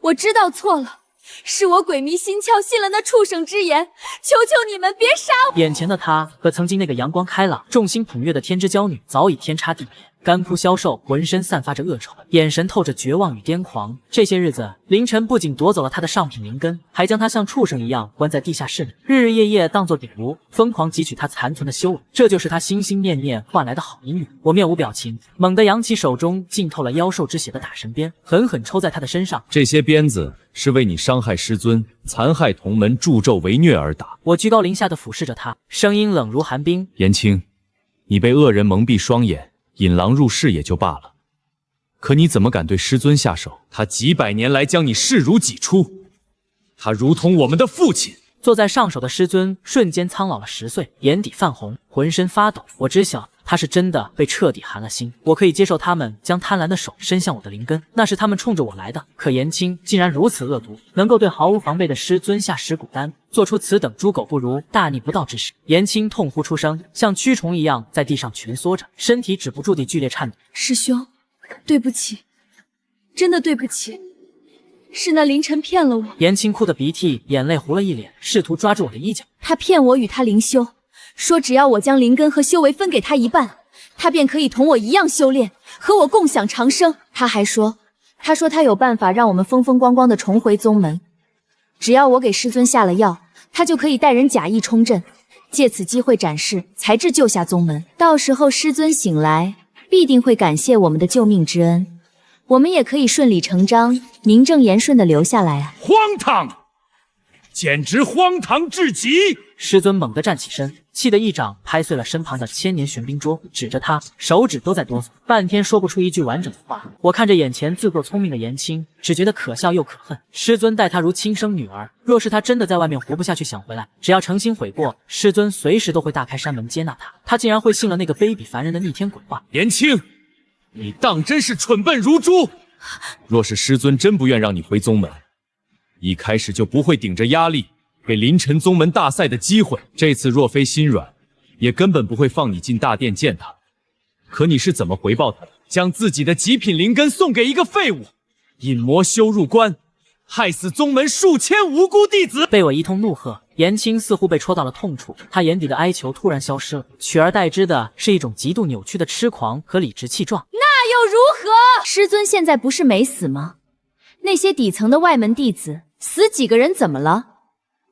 [SPEAKER 4] 我知道错了。是我鬼迷心窍，信了那畜生之言，求求你们别杀我！
[SPEAKER 1] 眼前的她和曾经那个阳光开朗、众星捧月的天之娇女早已天差地别。干枯消瘦，浑身散发着恶臭，眼神透着绝望与癫狂。这些日子，凌晨不仅夺走了他的上品灵根，还将他像畜生一样关在地下室里，日日夜夜当作鼎炉，疯狂汲取他残存的修为。这就是他心心念念换来的好姻缘。我面无表情，猛地扬起手中浸透了妖兽之血的打神鞭，狠狠抽在他的身上。
[SPEAKER 8] 这些鞭子是为你伤害师尊、残害同门、助纣为虐而打。
[SPEAKER 1] 我居高临下的俯视着他，声音冷如寒冰。
[SPEAKER 8] 颜青，你被恶人蒙蔽双眼，引狼入室也就罢了，可你怎么敢对师尊下手？他几百年来将你视如己出，他如同我们的父亲。
[SPEAKER 1] 坐在上手的师尊瞬间苍老了10岁，眼底泛红，浑身发抖。我知晓他是真的被彻底寒了心。我可以接受他们将贪婪的手伸向我的灵根，那是他们冲着我来的。可颜青竟然如此恶毒，能够对毫无防备的师尊下蚀骨丹，做出此等猪狗不如、大逆不道之事。颜青痛呼出声，像蛆虫一样在地上蜷缩着，身体止不住地剧烈颤抖。
[SPEAKER 4] 师兄，对不起，真的对不起。是那凌晨骗了我。
[SPEAKER 1] 颜青哭得鼻涕眼泪糊了一脸，试图抓住我的衣角。
[SPEAKER 4] 他骗我与他灵修，说只要我将灵根和修为分给他一半，他便可以同我一样修炼，和我共享长生。他还说，他有办法让我们风风光光的重回宗门，只要我给师尊下了药，他就可以带人假意冲阵，借此机会展示才智救下宗门。到时候师尊醒来，必定会感谢我们的救命之恩。我们也可以顺理成章、名正言顺的留下来啊！
[SPEAKER 6] 荒唐，简直荒唐至极！
[SPEAKER 1] 师尊猛地站起身，气得一掌拍碎了身旁的千年玄冰桌，指着他，手指都在哆嗦，半天说不出一句完整的话。我看着眼前自作聪明的颜青，只觉得可笑又可恨。师尊待他如亲生女儿，若是他真的在外面活不下去想回来，只要诚心悔过，师尊随时都会大开山门接纳他。他竟然会信了那个卑鄙凡人的逆天鬼话。
[SPEAKER 8] 颜青，你当真是蠢笨如猪！若是师尊真不愿让你回宗门，一开始就不会顶着压力给凌晨宗门大赛的机会。这次若非心软，也根本不会放你进大殿见他。可你是怎么回报他的？将自己的极品灵根送给一个废物，引魔修入关，害死宗门数千无辜弟子。
[SPEAKER 1] 被我一通怒喝，颜青似乎被戳到了痛处，他眼底的哀求突然消失了，取而代之的是一种极度扭曲的痴狂和理直气壮。
[SPEAKER 4] 那又如何？师尊现在不是没死吗？那些底层的外门弟子死几个人怎么了？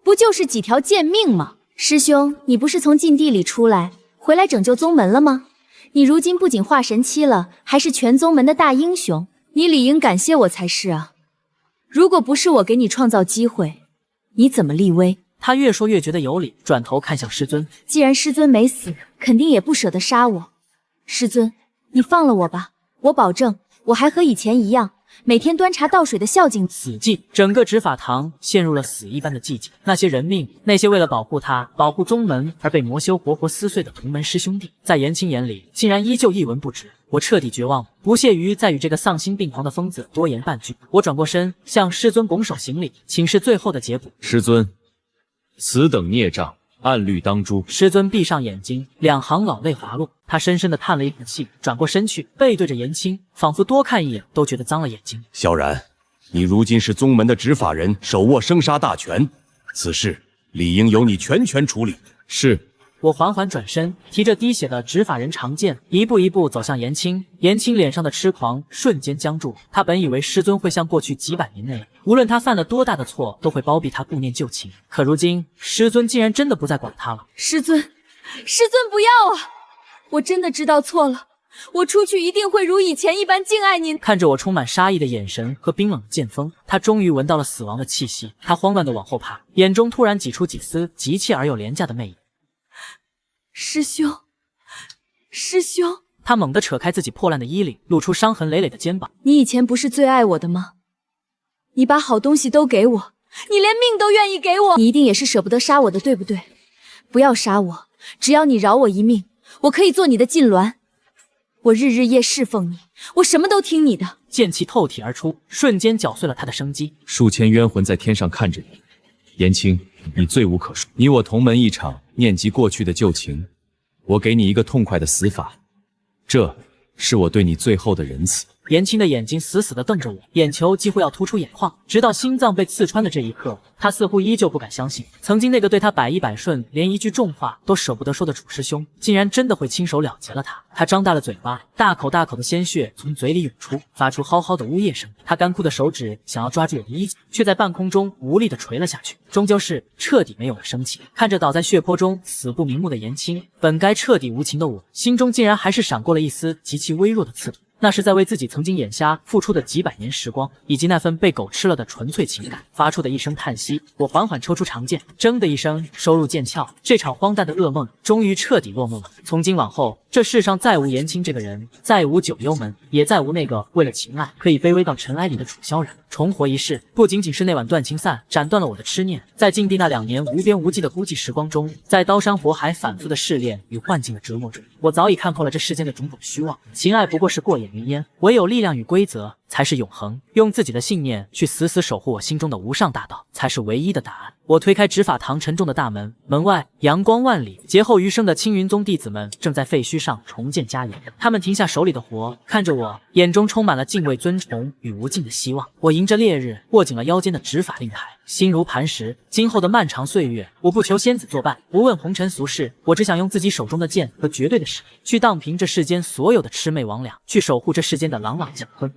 [SPEAKER 4] 不就是几条贱命吗？师兄，你不是从禁地里出来，回来拯救宗门了吗？你如今不仅化神期了，还是全宗门的大英雄，你理应感谢我才是啊！如果不是我给你创造机会，你怎么立威？
[SPEAKER 1] 他越说越觉得有理，转头看向师尊。
[SPEAKER 4] 既然师尊没死，肯定也不舍得杀我。师尊，你放了我吧，我保证，我还和以前一样，每天端茶倒水的孝敬。
[SPEAKER 1] 死寂，整个执法堂陷入了死一般的寂静。那些人命，那些为了保护他、保护宗门而被魔修活活撕碎的同门师兄弟，在颜青眼里竟然依旧一文不值。我彻底绝望，不屑于再与这个丧心病狂的疯子多言半句。我转过身，向师尊拱手行礼，请示最后的结果。
[SPEAKER 8] 师尊，此等孽障，按律当诛。
[SPEAKER 1] 师尊闭上眼睛，两行老泪滑落。他深深地叹了一口气，转过身去，背对着颜青，仿佛多看一眼都觉得脏了眼睛。
[SPEAKER 6] 萧然，你如今是宗门的执法人，手握生杀大权，此事理应由你全权处理。
[SPEAKER 8] 是。
[SPEAKER 1] 我缓缓转身，提着滴血的执法人长剑，一步一步走向颜青。颜青脸上的痴狂瞬间僵住。他本以为师尊会像过去几百年内，无论他犯了多大的错，都会包庇他顾念旧情。可如今，师尊竟然真的不再管他了。
[SPEAKER 4] 师尊不要啊！我真的知道错了，我出去一定会如以前一般敬爱您。
[SPEAKER 1] 看着我充满杀意的眼神和冰冷的剑锋，他终于闻到了死亡的气息。他慌乱地往后爬，眼中突然挤出几丝急切而又廉价的媚意。
[SPEAKER 4] 师兄，
[SPEAKER 1] 他猛地扯开自己破烂的衣领，露出伤痕累累的肩膀。
[SPEAKER 4] 你以前不是最爱我的吗？你把好东西都给我，你连命都愿意给我，你一定也是舍不得杀我的，对不对？不要杀我，只要你饶我一命，我可以做你的禁臠。我日日夜侍奉你，我什么都听你的。
[SPEAKER 1] 剑气透体而出，瞬间搅碎了他的生机。
[SPEAKER 5] 数千冤魂在天上看着你，颜青，你罪无可恕。你我同门一场，念及过去的旧情，我给你一个痛快的死法，这是我对你最后的仁慈。
[SPEAKER 1] 颜青的眼睛死死地瞪着我，眼球几乎要突出眼眶，直到心脏被刺穿的这一刻，他似乎依旧不敢相信，曾经那个对他百依百顺，连一句重话都舍不得说的主师兄，竟然真的会亲手了结了他。他张大了嘴巴，大口大口的鲜血从嘴里涌出，发出嚎嚎的呜咽声。他干枯的手指想要抓住我的衣角，却在半空中无力地垂了下去，终究是彻底没有了生气。看着倒在血泊中死不瞑目的颜青，本该彻底无情的我，心中竟然还是闪过了一丝极其微弱的刺痛。那是在为自己曾经眼瞎付出的几百年时光，以及那份被狗吃了的纯粹情感发出的一声叹息。我缓缓抽出长剑，铮的一声收入剑鞘。这场荒诞的噩梦终于彻底落幕了。从今往后，这世上再无颜青这个人，再无九幽门，也再无那个为了情爱可以卑微到尘埃里的楚萧然。重活一世，不仅仅是那晚断情散斩断了我的痴念，在禁地那2年无边无际的孤寂时光中，在刀山火海反复的试炼与幻境的折磨中，我早已看破了这世间的种种虚妄。情爱不过是过眼云烟，唯有力量与规则才是永恒。用自己的信念去死死守护我心中的无上大道，才是唯一的答案。我推开执法堂沉重的大门，门外阳光万里，劫后余生的青云宗弟子们正在废墟上重建家园。他们停下手里的活，看着我，眼中充满了敬畏、尊崇与无尽的希望。我迎着烈日，握紧了腰间的执法令牌，心如磐石。今后的漫长岁月，我不求仙子作伴，不问红尘俗事，我只想用自己手中的剑和绝对的实力，去荡平这世间所有的魑魅魍魉，去守护这世间的朗朗乾坤。